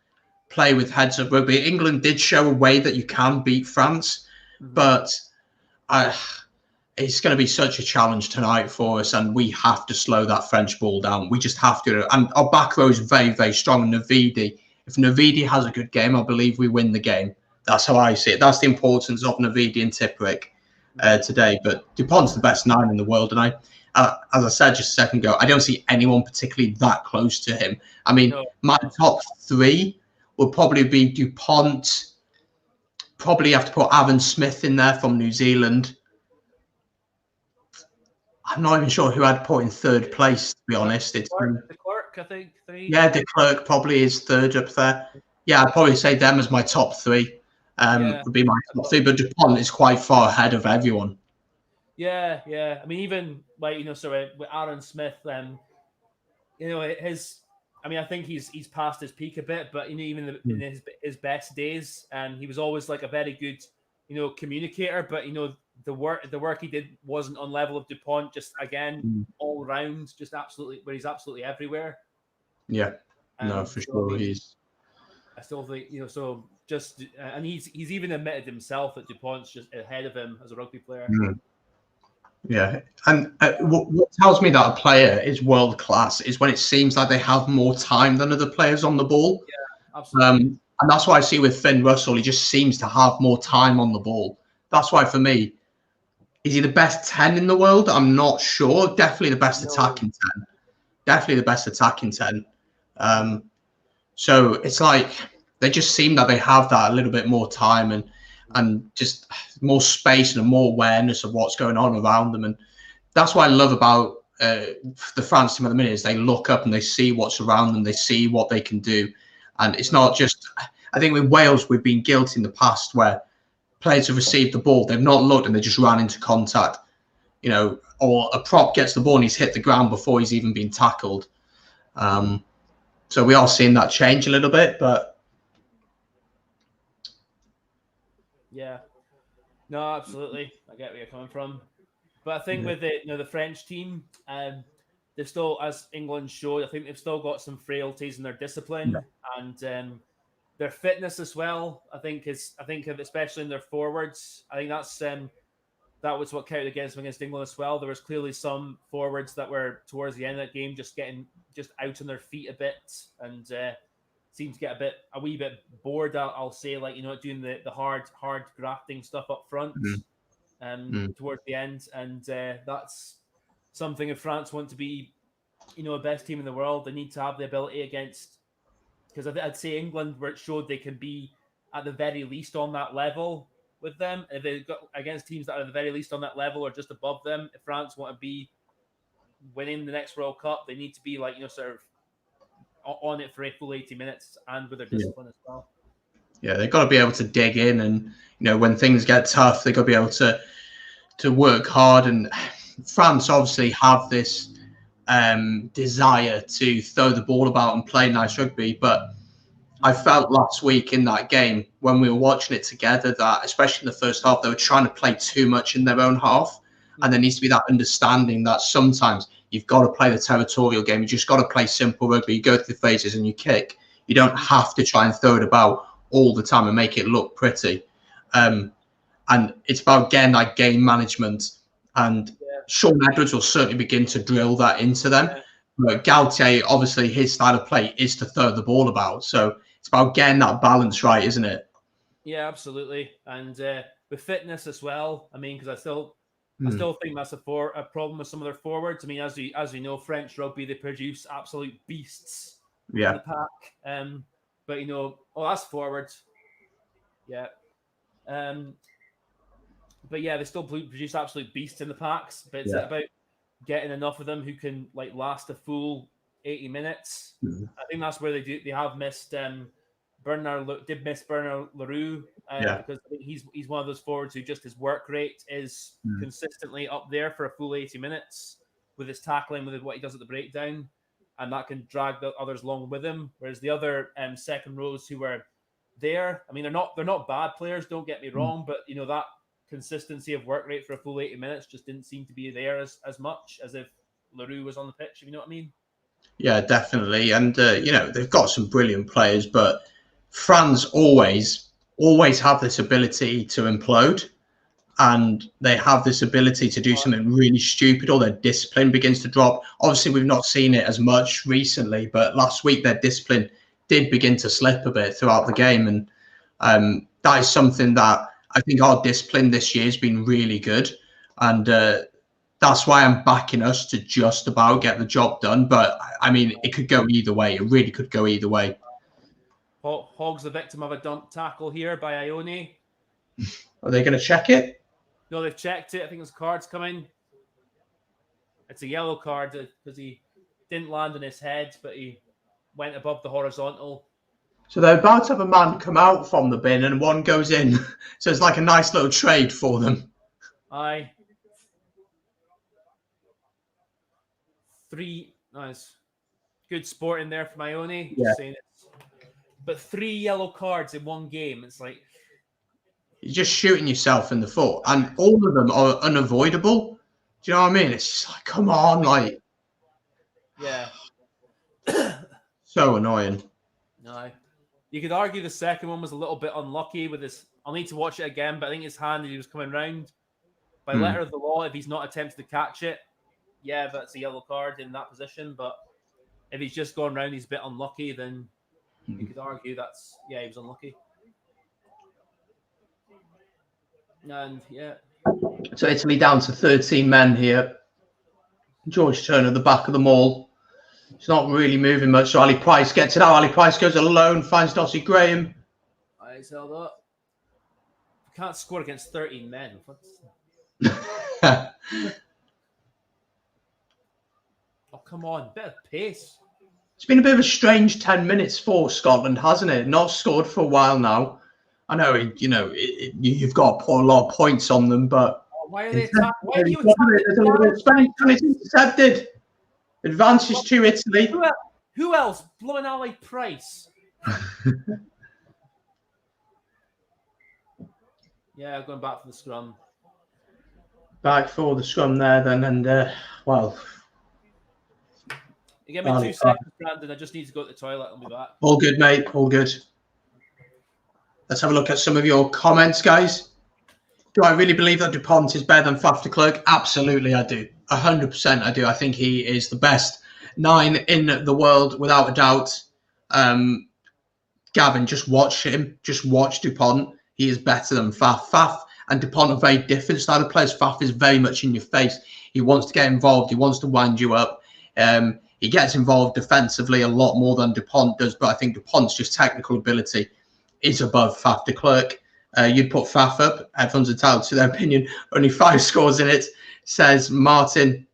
play with heads of rugby. England did show a way that you can beat France, but it's going to be such a challenge tonight for us, and we have to slow that French ball down. We just have to. And our back row is very, very strong. Navidi, if Navidi has a good game, I believe we win the game. That's how I see it. That's the importance of Navidi and Tipuric today. But Dupont's the best 9 in the world, and as I said just a second ago, I don't see anyone particularly that close to him. I mean, my top 3 will probably be Dupont. Probably have to put Aaron Smith in there from New Zealand. I'm not even sure who I'd put in 3rd place, to be honest. It's de Klerk, I think. 3. Yeah, de Klerk probably is 3rd up there. Yeah, I'd probably say them as my top 3. Would be my top 3, but Dupont is quite far ahead of everyone. Yeah. I mean, even, like, with Aaron Smith, I think he's passed his peak a bit, but even in his best days, he was always, like, a very good, communicator. But the work he did wasn't on level of Dupont. Just again, all round, just absolutely, where he's absolutely everywhere. Yeah, no, for sure I still think so. Just and he's even admitted himself that Dupont's just ahead of him as a rugby player. Yeah, and what tells me that a player is world class is when it seems like they have more time than other players on the ball. Yeah, absolutely. And that's why I see with Finn Russell, he just seems to have more time on the ball. That's why, for me, is he the best 10 in the world? I'm not sure. Definitely the best attacking 10. Definitely the best attacking 10. So it's like they just seem that they have that a little bit more time and just more space and more awareness of what's going on around them. And that's what I love about the France team at the minute is they look up and they see what's around them. They see what they can do. And it's not just, I think with Wales, we've been guilty in the past where players have received the ball, they've not looked and they just ran into contact, or a prop gets the ball and he's hit the ground before he's even been tackled. So we are seeing that change a little bit, but yeah, no, absolutely, I get where you're coming from. But I think with the French team, they've still, as England showed, I think they've still got some frailties in their discipline and their fitness as well. I think especially in their forwards. I think that was what counted against them against England as well. There was clearly some forwards that were towards the end of that game just out on their feet a bit and seemed to get a wee bit bored. I'll say, like, doing the hard grafting stuff up front towards the end, and that's something if France want to be a best team in the world, they need to have the ability against, because I'd say England, where it showed they can be at the very least on that level with them. If they got against teams that are at the very least on that level or just above them, if France want to be winning the next World Cup, they need to be like, sort of on it for a full 80 minutes and with their discipline as well. Yeah, they've got to be able to dig in, and when things get tough, they've got to be able to work hard. And France obviously have this desire to throw the ball about and play nice rugby, but I felt last week in that game when we were watching it together that, especially in the first half, they were trying to play too much in their own half, and there needs to be that understanding that sometimes you've got to play the territorial game. You just got to play simple rugby. You go through the phases and you kick. You don't have to try and throw it about all the time and make it look pretty. And it's about getting that game management. And Sean Edwards will certainly begin to drill that into them. But Galtier, obviously, his style of play is to throw the ball about. So it's about getting that balance right, isn't it? Yeah, absolutely. And with fitness as well. I mean, because I still think that's a problem with some of their forwards. I mean, as we know, French rugby, they produce absolute beasts in the pack. But that's forwards. Yeah. But yeah, they still produce absolute beasts in the packs. But it's about getting enough of them who can last a full 80 minutes. I think that's where they have missed Bernard Leroux because I think he's one of those forwards who just his work rate is consistently up there for a full 80 minutes with his tackling, with what he does at the breakdown, and that can drag the others along with him. Whereas the other second rows who were there, I mean, they're not bad players, don't get me wrong, but that consistency of work rate for a full 80 minutes just didn't seem to be there as much as if Leroux was on the pitch, if you know what I mean. Yeah, definitely. And, they've got some brilliant players, but France always have this ability to implode, and they have this ability to do something really stupid, or their discipline begins to drop. Obviously, we've not seen it as much recently, but last week their discipline did begin to slip a bit throughout the game. And that is something that I think our discipline this year has been really good. And that's why I'm backing us to just about get the job done. But, I mean, it could go either way. It really could go either way. Hogg's the victim of a dump tackle here by Ione. Are they going to check it? No, they've checked it. I think there's cards coming. It's a yellow card because he didn't land on his head, but he went above the horizontal. So they're about to have a man come out from the bin and one goes in. So it's like a nice little trade for them. Aye. 3. Nice. Good sport in there from Ione. Yeah. But 3 yellow cards in one game. It's like... You're just shooting yourself in the foot. And all of them are unavoidable. Do you know what I mean? It's just like, come on, like... Yeah. So annoying. No. You could argue the second one was a little bit unlucky with his... I'll need to watch it again, but I think his hand, he was coming round. By letter of the law, if he's not attempting to catch it, yeah, that's a yellow card in that position. But if he's just gone round, he's a bit unlucky, then you could argue that's... Yeah, he was unlucky. And, yeah. So Italy down to 13 men here. George Turner at the back of the maul. He's not really moving much. So Ali Price gets it out. Ali Price goes alone, finds Dossie Graham. He's held up. You can't score against 13 men. Oh, come on. Bit of pace. It's been a bit of a strange 10 minutes for Scotland, hasn't it? Not scored for a while now. I know, you've got to put a lot of points on them, but... Why are they attacking? Why are you attacking? Spain intercepted. Advances to Italy. Who else? Blowing Ali Price. Yeah, going back for the scrum. Back for the scrum there then, and, well... You give me 2 seconds, Brandon. I just need to go to the toilet. I'll be back. All good, mate. All good. Let's have a look at some of your comments, guys. Do I really believe that Dupont is better than Faf de Klerk? Absolutely, I do. 100% I do. I think he is the best 9 in the world, without a doubt. Gavin, just watch him. Just watch Dupont. He is better than Faf. Faf and Dupont are very different style of players. Faf is very much in your face. He wants to get involved. He wants to wind you up. He gets involved defensively a lot more than Dupont does, but I think Dupont's just technical ability is above Faf de Klerk. You'd put Faf up. Everyone's entitled to their opinion. Only 5 scores in it, says Martin.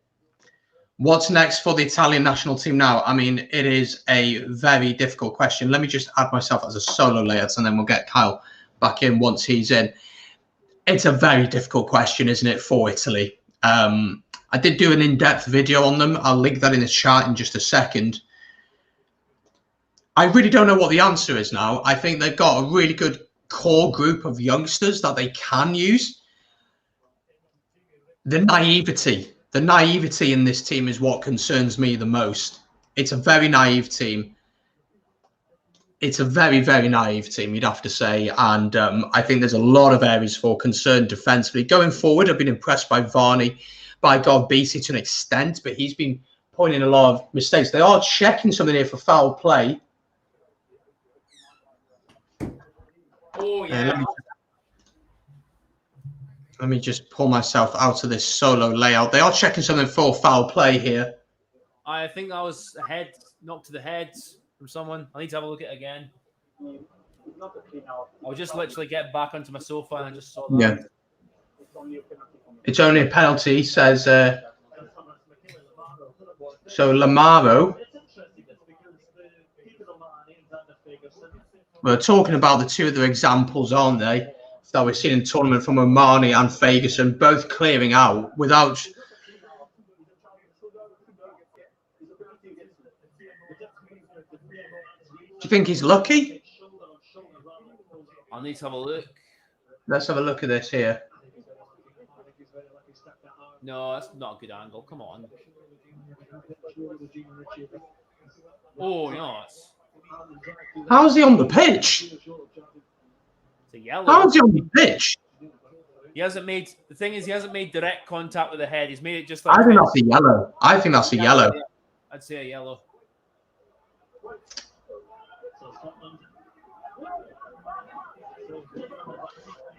What's next for the Italian national team now? I mean, it is a very difficult question. Let me just add myself as a solo layout, and then we'll get Kyle back in once he's in. It's a very difficult question, isn't it, for Italy? I did do an in-depth video on them. I'll link that in the chat in just a second. I really don't know what the answer is now. I think they've got a really good core group of youngsters that they can use. The naivety in this team is what concerns me the most. It's a very naive team. It's a very, very naive team, you'd have to say. And I think there's a lot of areas for concern defensively. Going forward, I've been impressed by Varney, by God Beatty to an extent, but he's been pointing a lot of mistakes. They are checking something here for foul play. Oh, yeah. Let me just pull myself out of this solo layout. They are checking something for foul play here. I think that was a head, knock to the head from someone. I need to have a look at it again. I'll just literally get back onto my sofa and I just saw that. Yeah. It's only a penalty, says so Lamaro. We're talking about the 2 other examples, aren't they? That we've seen in the tournament from Omani and Ferguson, both clearing out without. Do you think he's lucky? I'll need to have a look. Let's have a look at this here. No, that's not a good angle. Come on. Oh, no. How's he on the pitch? It's a yellow. How's he on the pitch? He hasn't made, the thing is, he hasn't made direct contact with the head. He's made it just like. I think that's a yellow. I think that's a yellow. Yeah, I'd say a yellow.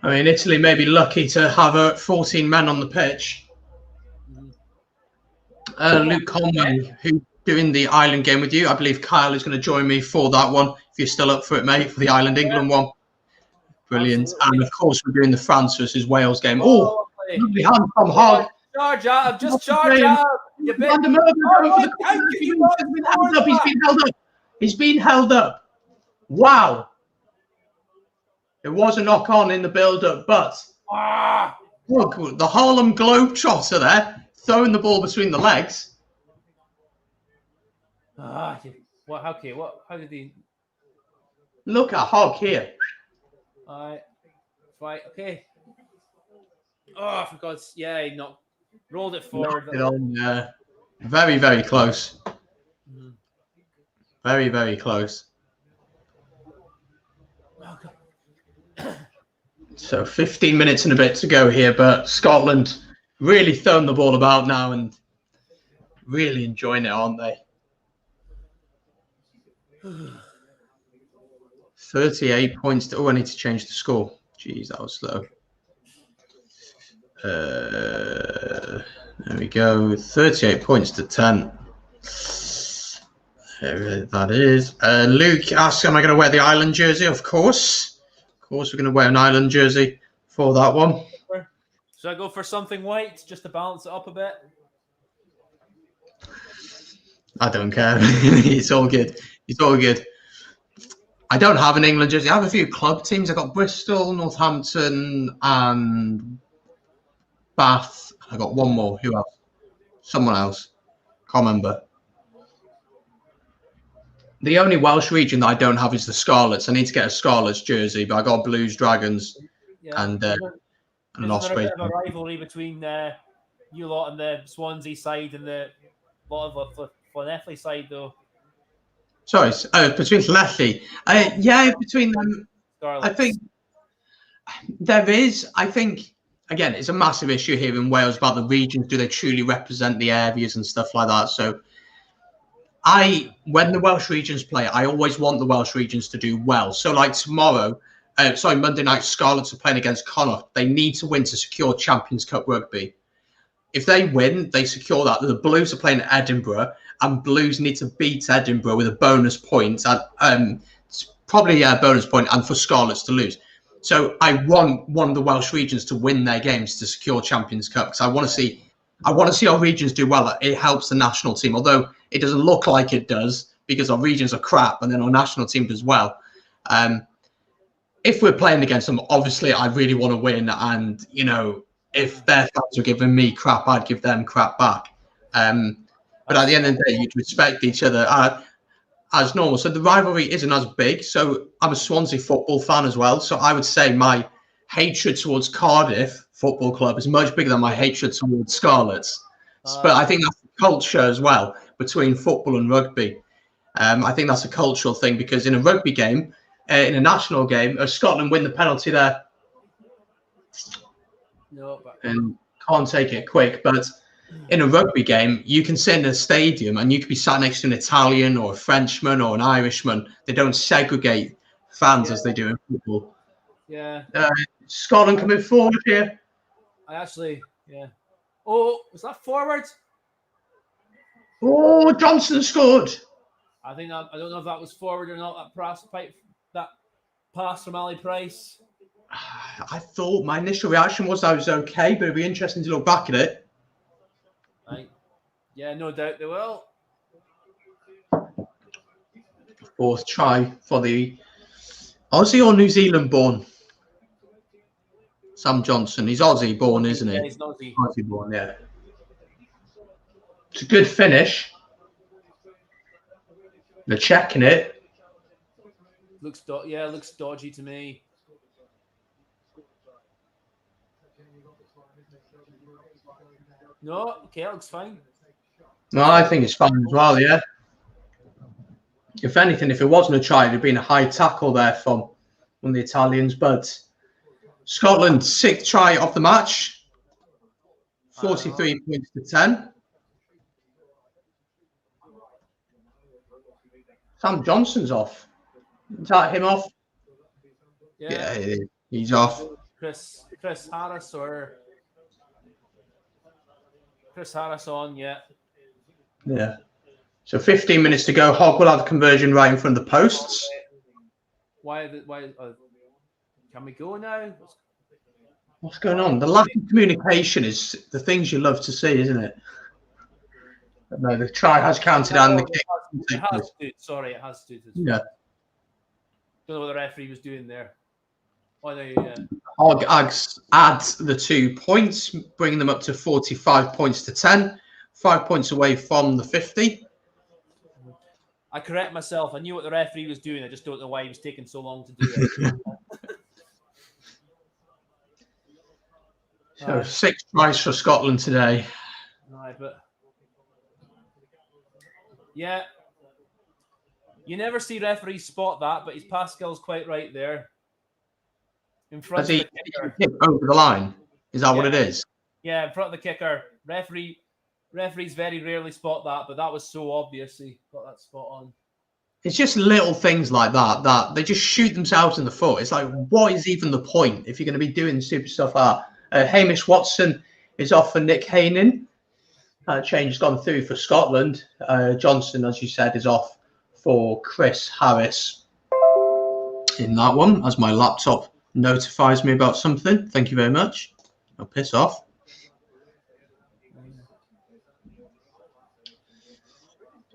I mean, Italy may be lucky to have 14 men on the pitch. Luke Coleman, who's doing the Ireland game with you. I believe Kyle is going to join me for that one, if you're still up for it, mate, for the Ireland-England one. Brilliant. Absolutely. And, of course, we're doing the France versus Wales game. Oh, lovely hand from Hogg. Charge up. Just charge up. You bit. He's been held up. Wow. It was a knock-on in the build-up, but look, the Harlem Globetrotter there, throwing the ball between the legs. What? Okay. What? How did he? Look at Hogg here. Right. Okay. Oh, for God's, yeah, he rolled it forward. Knocked it on, very, very close. Very, very close. Oh, God. So 15 minutes and a bit to go here, but Scotland really throwing the ball about now and really enjoying it, aren't they? 38 points. I need to change the score. Jeez, that was slow. There we go. 38 points to 10. There that is. Luke asks, am I going to wear the Ireland jersey? Of course. Of course, we're going to wear an Ireland jersey for that one. Should I go for something white just to balance it up a bit? I don't care. It's all good. It's all good. I don't have an England jersey. I have a few club teams. I've got Bristol, Northampton, and Bath. I got one more. Who else? Someone else. Can't remember. The only Welsh region that I don't have is the Scarlets. I need to get a Scarlets jersey, but I got Blues, Dragons, and an Osprey. There's a bit of a rivalry between you lot and the Swansea side and the lot of the Llanelli side, though. Sorry, between Llanelli. Yeah, between them. Scarlets. I think there is. I think, again, it's a massive issue here in Wales about the regions. Do they truly represent the areas and stuff like that? So when the Welsh regions play, I always want the Welsh regions to do well. So like tomorrow, Monday night, Scarlets are playing against Connacht. They need to win to secure Champions Cup rugby. if they win, they secure that. The Blues are playing at Edinburgh, and Blues need to beat Edinburgh with a bonus point. It's probably a bonus point, and for Scarlets to lose. So I want one of the Welsh regions to win their games to secure Champions Cup, because I want to see our regions do well. It helps the national team, although it doesn't look like it does because our regions are crap, and then our national team does well. If we're playing against them, obviously I really want to win, and if their fans are giving me crap, I'd give them crap back. But at the end of the day, you'd respect each other as normal. So the rivalry isn't as big. So I'm a Swansea football fan as well. So I would say my hatred towards Cardiff Football Club is much bigger than my hatred towards Scarlets. But I think that's a culture as well between football and rugby. I think that's a cultural thing, because in a rugby game, in a national game, Scotland win the penalty there. No, and can't take it quick. But in a rugby game, you can sit in a stadium and you could be sat next to an Italian or a Frenchman or an Irishman. They don't segregate fans as they do in football. Yeah. Scotland coming forward here. Oh, was that forward? Oh, Johnson scored. I don't know if that was forward or not. That pass from Ali Price. I thought my initial reaction was I was okay, but it'd be interesting to look back at it. Right. Yeah, no doubt they will. Fourth try for the Aussie or New Zealand born Sam Johnson. He's Aussie born, isn't he? Yeah, he's Aussie. Aussie born, yeah. It's a good finish. They're checking it. Looks dodgy to me. No, okay, that looks fine. No, I think it's fine as well, yeah. If anything, if it wasn't a try, it'd have been a high tackle there from one of the Italians. But Scotland, 6th try of the match. 43 points to 10. Sam Johnson's off. Is that him off? Yeah, he's off. Chris Harris or Chris Harris on, yeah. Yeah. So 15 minutes to go. Hogg will have a conversion right in front of the posts. Why can we go now? What's going on? The lack of communication is the things you love to see, isn't it? But no, the try has counted and the kick. It has to. Sorry, it has to. Yeah. Don't know what the referee was doing there. Oh, there, yeah. Hogg adds the 2 points, bringing them up to 45 points to 10. 5 points away from the 50. I correct myself. I knew what the referee was doing. I just don't know why he was taking so long to do it. So 6 tries for Scotland today. Right, but yeah, you never see referees spot that, but Pascal's quite right there. In front of the kicker. Over the line. Is that what it is? Yeah, in front of the kicker. Referees very rarely spot that, but that was so obvious he got that spot on. It's just little things like that they just shoot themselves in the foot. It's like, what is even the point if you're going to be doing stupid stuff like that? Hamish Watson is off for Nick Hainan. Change has gone through for Scotland. Johnson, as you said, is off for Chris Harris in that one, as my laptop notifies me about something. Thank you very much. I'll piss off.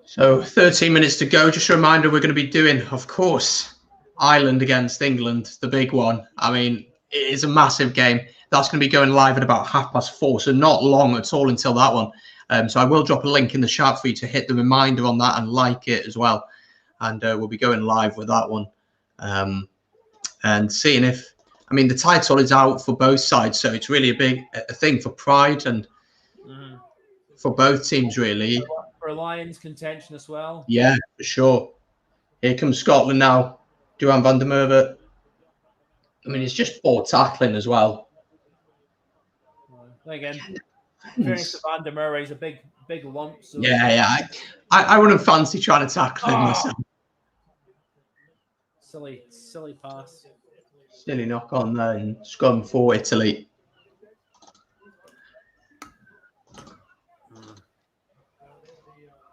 So 13 minutes to go. Just a reminder, we're going to be doing, of course, Ireland against England, the big one. I mean, it is a massive game. That's going to be going live at about 4:30, so not long at all until that one. So I will drop a link in the chat for you to hit the reminder on that and like it as well. And we'll be going live with that one. And seeing if, I mean, the title is out for both sides, so it's really a thing for pride and for both teams, really. For Lions contention as well. Yeah, for sure. Here comes Scotland now. Duran van der Merwe. I mean, it's just poor tackling as well. Again, fairness to Van der Merwe, he's a big lump. So. Yeah. I wouldn't fancy trying to tackle him myself. Silly pass. Silly knock on there and scrum for Italy.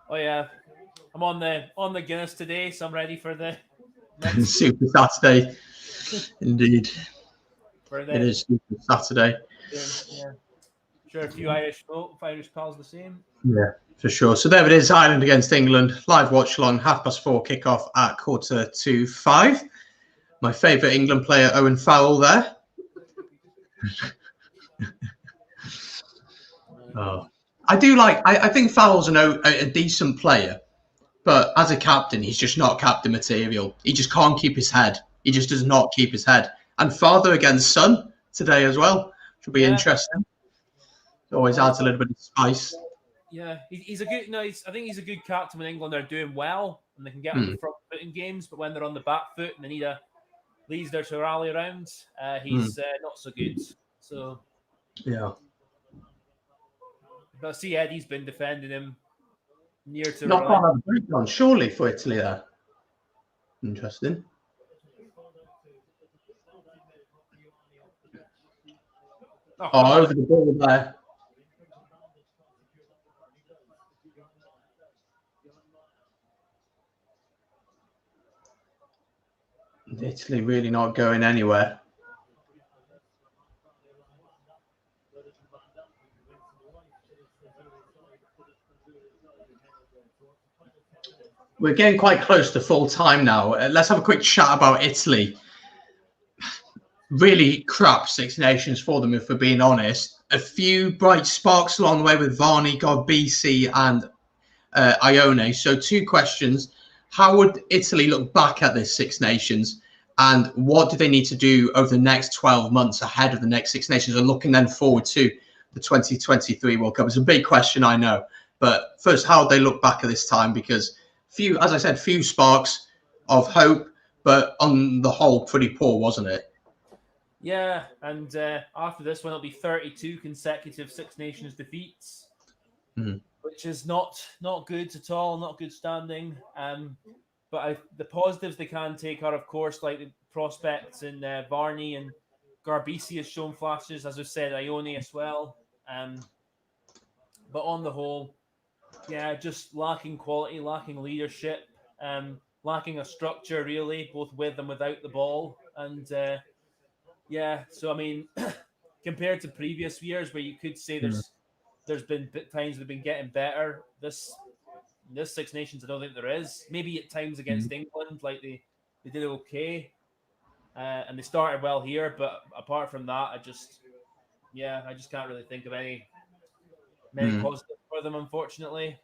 Oh yeah, I'm on the Guinness today, so I'm ready for the next Super Saturday. Indeed. for It the is Super Saturday. yeah. Sure, a few Irish pals the same. Yeah, for sure. So there it is, Ireland against England. Live watch along, 4:30 kickoff at 4:45. My favourite England player, Owen Farrell, there. Oh. I do like. I think Farrell's a decent player, but as a captain, he's just not captain material. He just can't keep his head. He just does not keep his head. And father against son today as well. Should be interesting. It always adds a little bit of spice. Yeah, he's a good. No, I think he's a good captain when England are doing well and they can get on the front foot in games. But when they're on the back foot and they need a leader to rally around, he's not so good. So yeah. But I see Eddie's been defending him near to. Not quite a breakdown, surely, for Italy there. Interesting. Oh, over the ball there. Italy really not going anywhere. We're getting quite close to full time now. Let's have a quick chat about Italy. Really crap Six Nations for them, if we're being honest. A few bright sparks along the way with Varney, Garbisi and Ione. So 2 questions. How would Italy look back at this Six Nations? And what do they need to do over the next 12 months ahead of the next Six Nations and looking then forward to the 2023 World Cup? It's a big question, I know. But first, how would they look back at this time? Because as I said, few sparks of hope, but on the whole, pretty poor, wasn't it? Yeah, and after this one, it'll be 32 consecutive Six Nations defeats, which is not good at all, not good standing. But the positives they can take are, of course, like the prospects in Varney and Garbisi has shown flashes, as I said, Ione as well. But on the whole, yeah, just lacking quality, lacking leadership, lacking a structure, really, both with and without the ball. And yeah, so I mean, compared to previous years where you could say there's been times they've been getting better, this Six Nations, I don't think there is. Maybe at times against England, like they did okay, and they started well here. But apart from that, I just can't really think of many positives for them, unfortunately.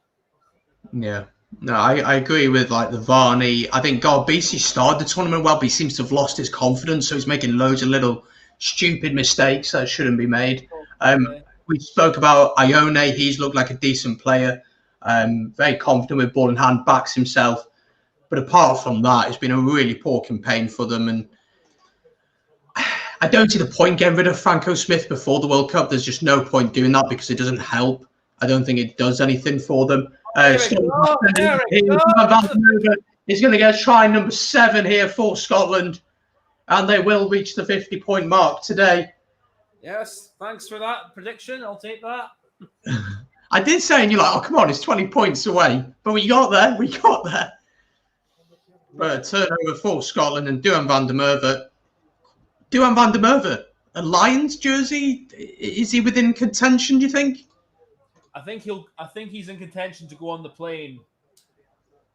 Yeah. No, I agree with like the Varney. I think Garbisi started the tournament well, but he seems to have lost his confidence, so he's making loads of little stupid mistakes that shouldn't be made. We spoke about Ione. He's looked like a decent player, very confident with ball in hand, backs himself. But apart from that, it's been a really poor campaign for them. And I don't see the point getting rid of Franco Smith before the World Cup. There's just no point doing that because it doesn't help. I don't think it does anything for them. He's going to get try number 7 here for Scotland, and they will reach the 50-point mark today. Yes, thanks for that prediction. I'll take that. I did say, and you're like, oh, come on, it's 20 points away. But we got there. But a turnover for Scotland and Duhan van der Merwe. Duhan van der Merwe, a Lions jersey? Is he within contention, do you think? I think he's in contention to go on the plane.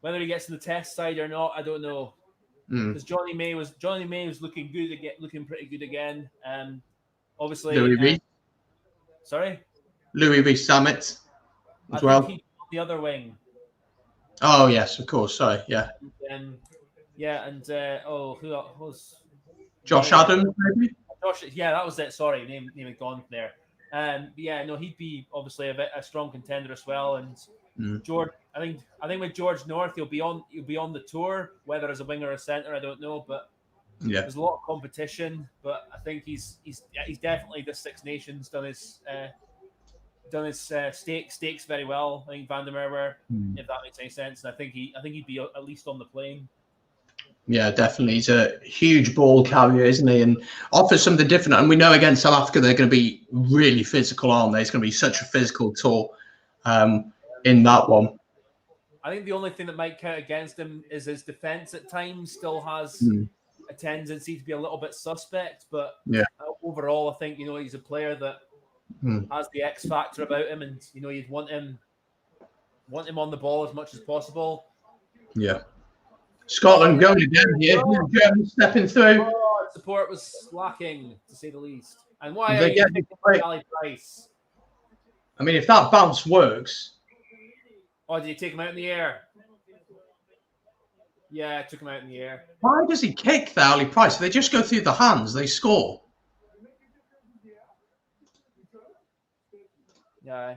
Whether he gets in the test side or not, I don't know. Because Johnny May was looking good again, looking pretty good again. Obviously, Louis Rees. Sorry, Louis Rees-Zammit as well. Think he's on the other wing. Oh yes, of course. Sorry, yeah. And who was Josh Adams, maybe. Josh, yeah, that was it. Sorry, name had gone there. He'd be obviously a strong contender as well. And George, I think with George North, he'll be on the tour, whether as a winger or a centre, I don't know, but there's a lot of competition. But I think he's definitely the Six Nations done his stakes very well. I think Van der Merwe, if that makes any sense, and I think he'd be at least on the plane. Yeah, definitely. He's a huge ball carrier, isn't he? And offers something different. And we know against South Africa, they're going to be really physical, aren't they? It's going to be such a physical tour in that one. I think the only thing that might count against him is his defense at times still has a tendency to be a little bit suspect. But overall, I think, he's a player that has the X factor about him, and, you'd want him on the ball as much as possible. Yeah. Scotland going again here. Germany stepping through. Oh, support was lacking, to say the least. And why are you picking Ali Price? I mean, if that bounce works. Oh, did you take him out in the air? Yeah, I took him out in the air. Why does he kick the Ali Price? If they just go through the hands, they score. Yeah.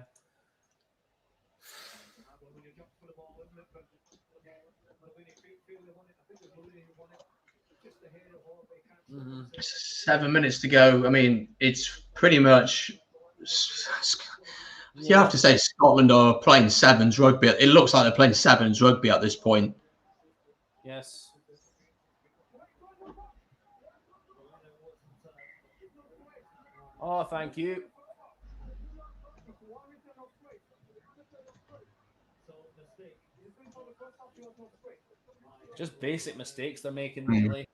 Mm-hmm. 7 minutes to go. I mean, it's pretty much. You have to say Scotland are playing sevens rugby. It looks like they're playing sevens rugby at this point. Yes. Oh, thank you. Just basic mistakes they're making, really.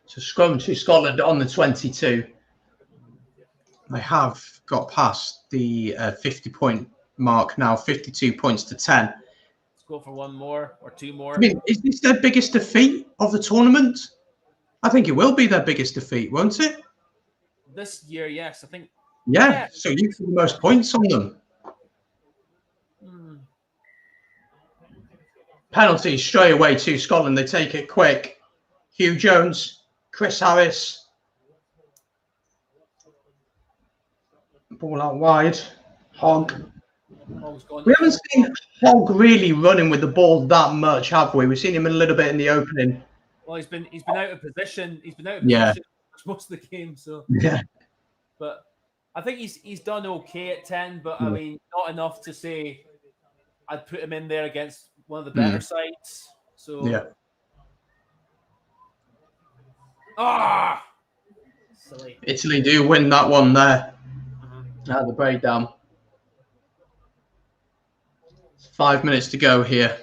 So scrum to Scotland on the 22. They have got past the 50-point mark now, 52 points to 10. Let's go for one more or two more. I mean, is this their biggest defeat of the tournament? I think it will be their biggest defeat, won't it? This year, yes. I think. Yeah. So you put the most points on them. Penalty straight away to Scotland. They take it quick. Hugh Jones, Chris Harris. Ball out wide. Hogg. We haven't seen Hogg really running with the ball that much, have we? We've seen him a little bit in the opening. Well, he's been out of position. He's been out of position most of the game. So but I think he's done okay at 10. But I mean, not enough to say I'd put him in there against one of the better sides. So silly. Italy do win that one there. At the breakdown. 5 minutes to go here.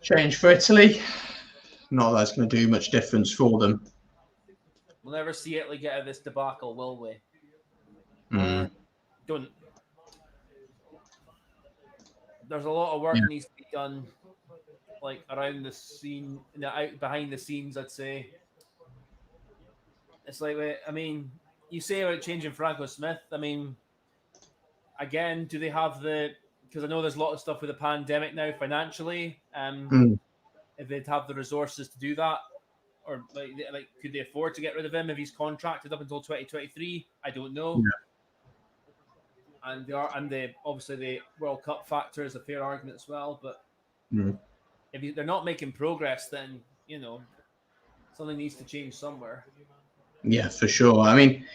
Change for Italy. Not that it's going to do much difference for them. We'll never see Italy get out of this debacle, will we? Don't. There's a lot of work needs to be done, like around the scene, out behind the scenes. I'd say it's like, I mean, you say about changing Franco Smith. I mean, again, do they have the? Because I know there's a lot of stuff with the pandemic now financially. If they'd have the resources to do that, or like could they afford to get rid of him if he's contracted up until 2023? I don't know. And obviously the World Cup factor is a fair argument as well. But if they're not making progress, then something needs to change somewhere. Yeah, for sure. I mean,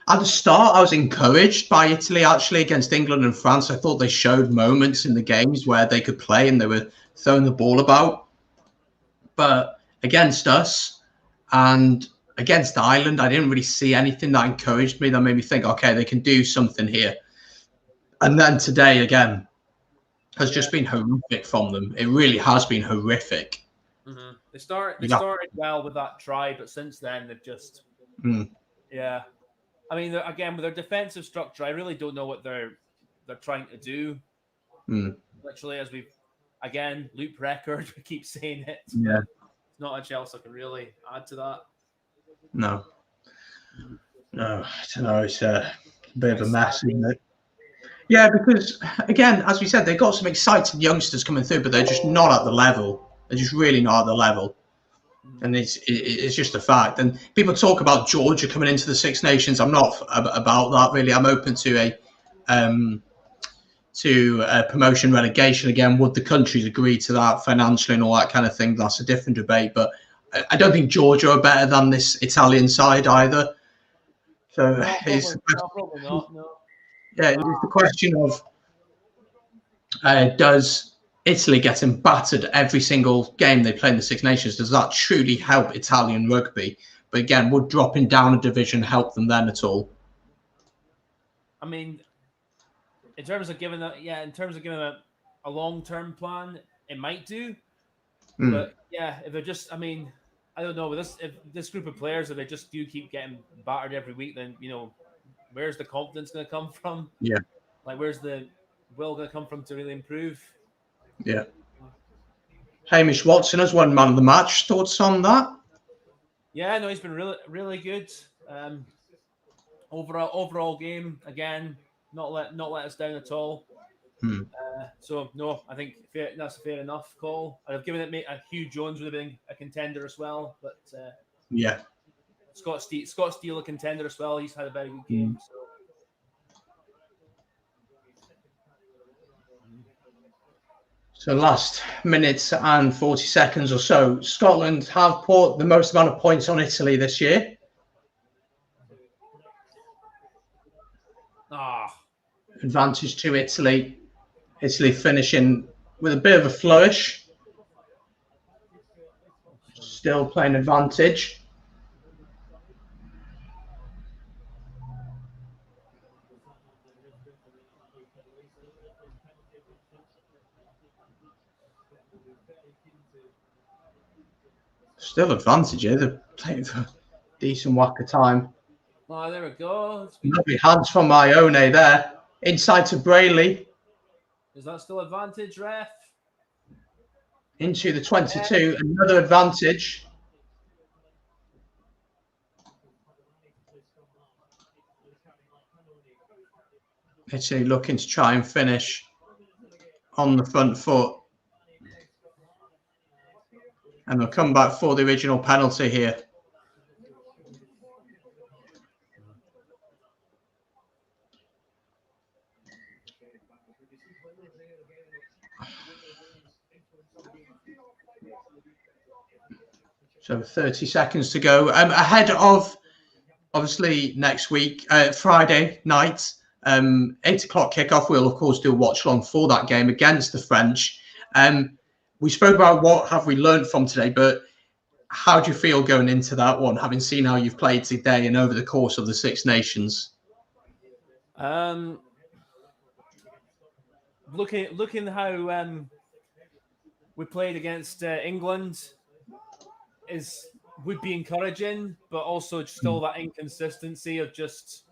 at the start, I was encouraged by Italy actually against England and France. I thought they showed moments in the games where they could play and they were throwing the ball about. But against us and against Ireland, I didn't really see anything that encouraged me, that made me think, okay, they can do something here. And then today, again, has just been horrific from them. It really has been horrific. They started well with that try, but since then, they've just... I mean, again, with their defensive structure, I really don't know what they're trying to do. Literally, as we've, again, loop record, we keep saying it. Yeah. Not much else I can really add to that. No, I don't know. It's a bit of a mess, isn't it? Yeah, because, again, as we said, they've got some exciting youngsters coming through, but they're just not at the level. They're just really not at the level. And it's just a fact. And people talk about Georgia coming into the Six Nations. I'm not about that really. I'm open to a promotion relegation again. Would the countries agree to that financially and all that kind of thing? That's a different debate. But I don't think Georgia are better than this Italian side either. So probably not. No. Yeah, it's the question of does Italy getting battered every single game they play in the Six Nations, does that truly help Italian rugby? But again, would dropping down a division help them then at all? I mean, in terms of giving a long-term plan, it might do. But yeah, if they're just, I mean, I don't know. If this group of players, if they just do keep getting battered every week, then where's the confidence going to come from? Yeah. Like, where's the will going to come from to really improve? Yeah. Hamish Watson has won man of the match. Thoughts on that? Yeah, no, he's been really, really good. Overall game again, not let us down at all. So no, I think that's a fair enough call. I'd have given it Hugh Jones would have been a contender as well, but yeah, Scott Steele a contender as well. He's had a very good game. So last minutes and 40 seconds or so. Scotland have put the most amount of points on Italy this year. Advantage to Italy. Italy finishing with a bit of a flourish. Still playing advantage. Still advantage here. They're playing for a decent whack of time. Oh, there we go. Lovely hands from Ione there. Inside to Brayley. Is that still advantage, ref? Into the 22. Another advantage. Italy looking to try and finish on the front foot. And they'll come back for the original penalty here. So 30 seconds to go. Ahead of, obviously, next week, Friday night, 8 o'clock kickoff. We'll, of course, do a watch-along for that game against the French. We spoke about what have we learned from today, but how do you feel going into that one, having seen how you've played today and over the course of the Six Nations? Looking how we played against England would be encouraging, but also still that inconsistency of just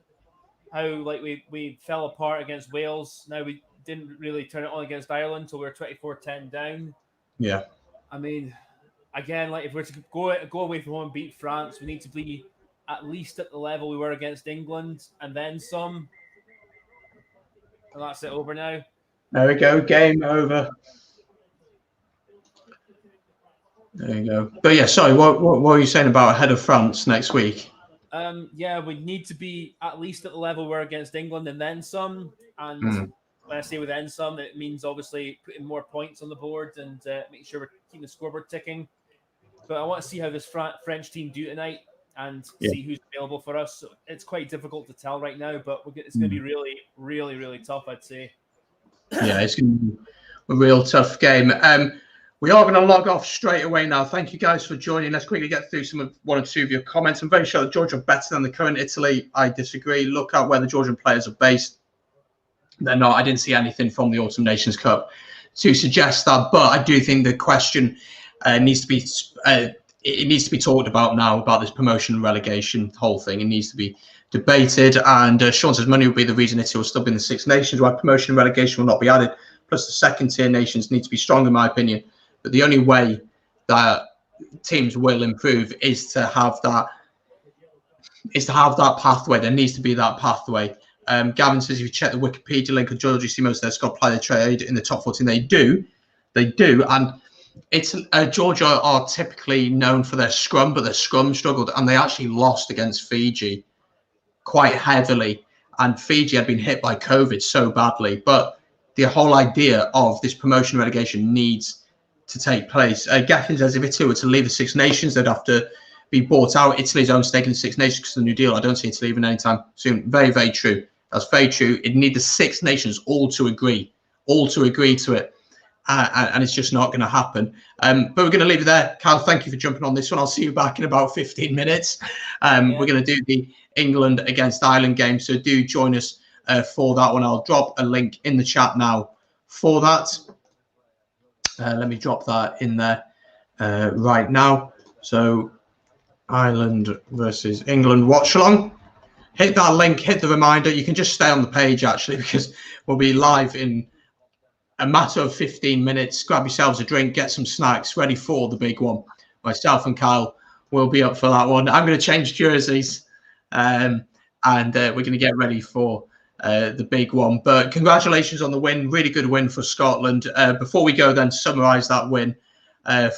how we fell apart against Wales. Now we didn't really turn it on against Ireland until we were 24-10 down. Yeah. I mean, again, if we're to go away from home and beat France, we need to be at least at the level we were against England and then some. And that's it over now. There we go. Game over. There you go. But yeah, sorry, what were you saying about ahead of France next week? Yeah, we need to be at least at the level we're against England and then some. And when I say with then some, it means obviously putting more points on the board and making sure we're keeping the scoreboard ticking. But I want to see how this French team do tonight and see who's available for us. So it's quite difficult to tell right now, but it's going to be really, really, really tough, I'd say. Yeah, it's going to be a real tough game. We are going to log off straight away now. Thank you guys for joining. Let's quickly get through one or two of your comments. I'm very sure that Georgia are better than the current Italy. I disagree. Look at where the Georgian players are based. They're not. I didn't see anything from the Autumn Nations Cup to suggest that. But I do think the question needs to be talked about now about this promotion and relegation whole thing. It needs to be debated. And Sean says money will be the reason Italy will still be in the Six Nations, why promotion and relegation will not be added. Plus the second tier nations need to be strong, in my opinion. But the only way that teams will improve is to have that pathway. There needs to be that pathway. Gavin says if you check the Wikipedia link of Georgia, you see most of their squad play the trade in the top 14. They do. And Georgia are typically known for their scrum, but their scrum struggled, and they actually lost against Fiji quite heavily. And Fiji had been hit by COVID so badly. But the whole idea of this promotion relegation needs to take place. Gaffin says if Italy were to leave the Six Nations, they'd have to be bought out. Italy's own stake in the Six Nations because of the New Deal. I don't see Italy leaving anytime soon. Very, very true. That's very true. It'd need the Six Nations all to agree to it. And it's just not going to happen. But we're going to leave it there. Kyle, thank you for jumping on this one. I'll see you back in about 15 minutes. We're going to do the England against Ireland game. So do join us for that one. I'll drop a link in the chat now for that. Let me drop that in there right now. So Ireland versus England watch along. Hit that link, hit the reminder. You can just stay on the page, actually, because we'll be live in a matter of 15 minutes. Grab yourselves a drink, get some snacks, ready for the big one. Myself and Kyle will be up for that one. I'm going to change jerseys, and we're going to get ready for the big one. But congratulations on the win. Really good win for Scotland. Before we go then, summarise that win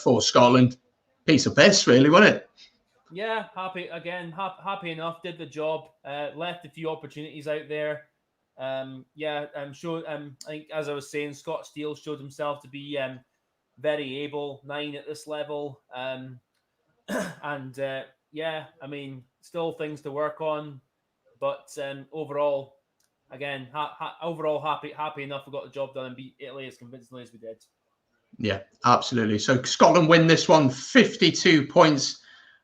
for Scotland. Piece of piss, really, wasn't it? Yeah, happy enough. Did the job. Left a few opportunities out there. I think, as I was saying, Scott Steele showed himself to be very able, 9 at this level. Still things to work on, but overall, again, happy enough we got the job done and beat Italy as convincingly as we did. Yeah, absolutely. So Scotland win this one, 52 points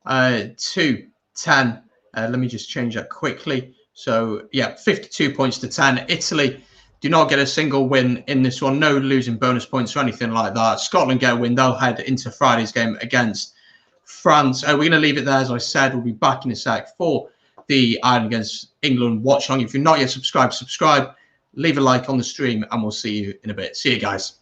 to 10. Let me just change that quickly. So, 52 points to 10. Italy do not get a single win in this one. No losing bonus points or anything like that. Scotland get a win. They'll head into Friday's game against France. We're going to leave it there. As I said, we'll be back in a sec for the Ireland against England watch along. If you're not yet subscribed, subscribe. Leave a like on the stream, and we'll see you in a bit. See you guys.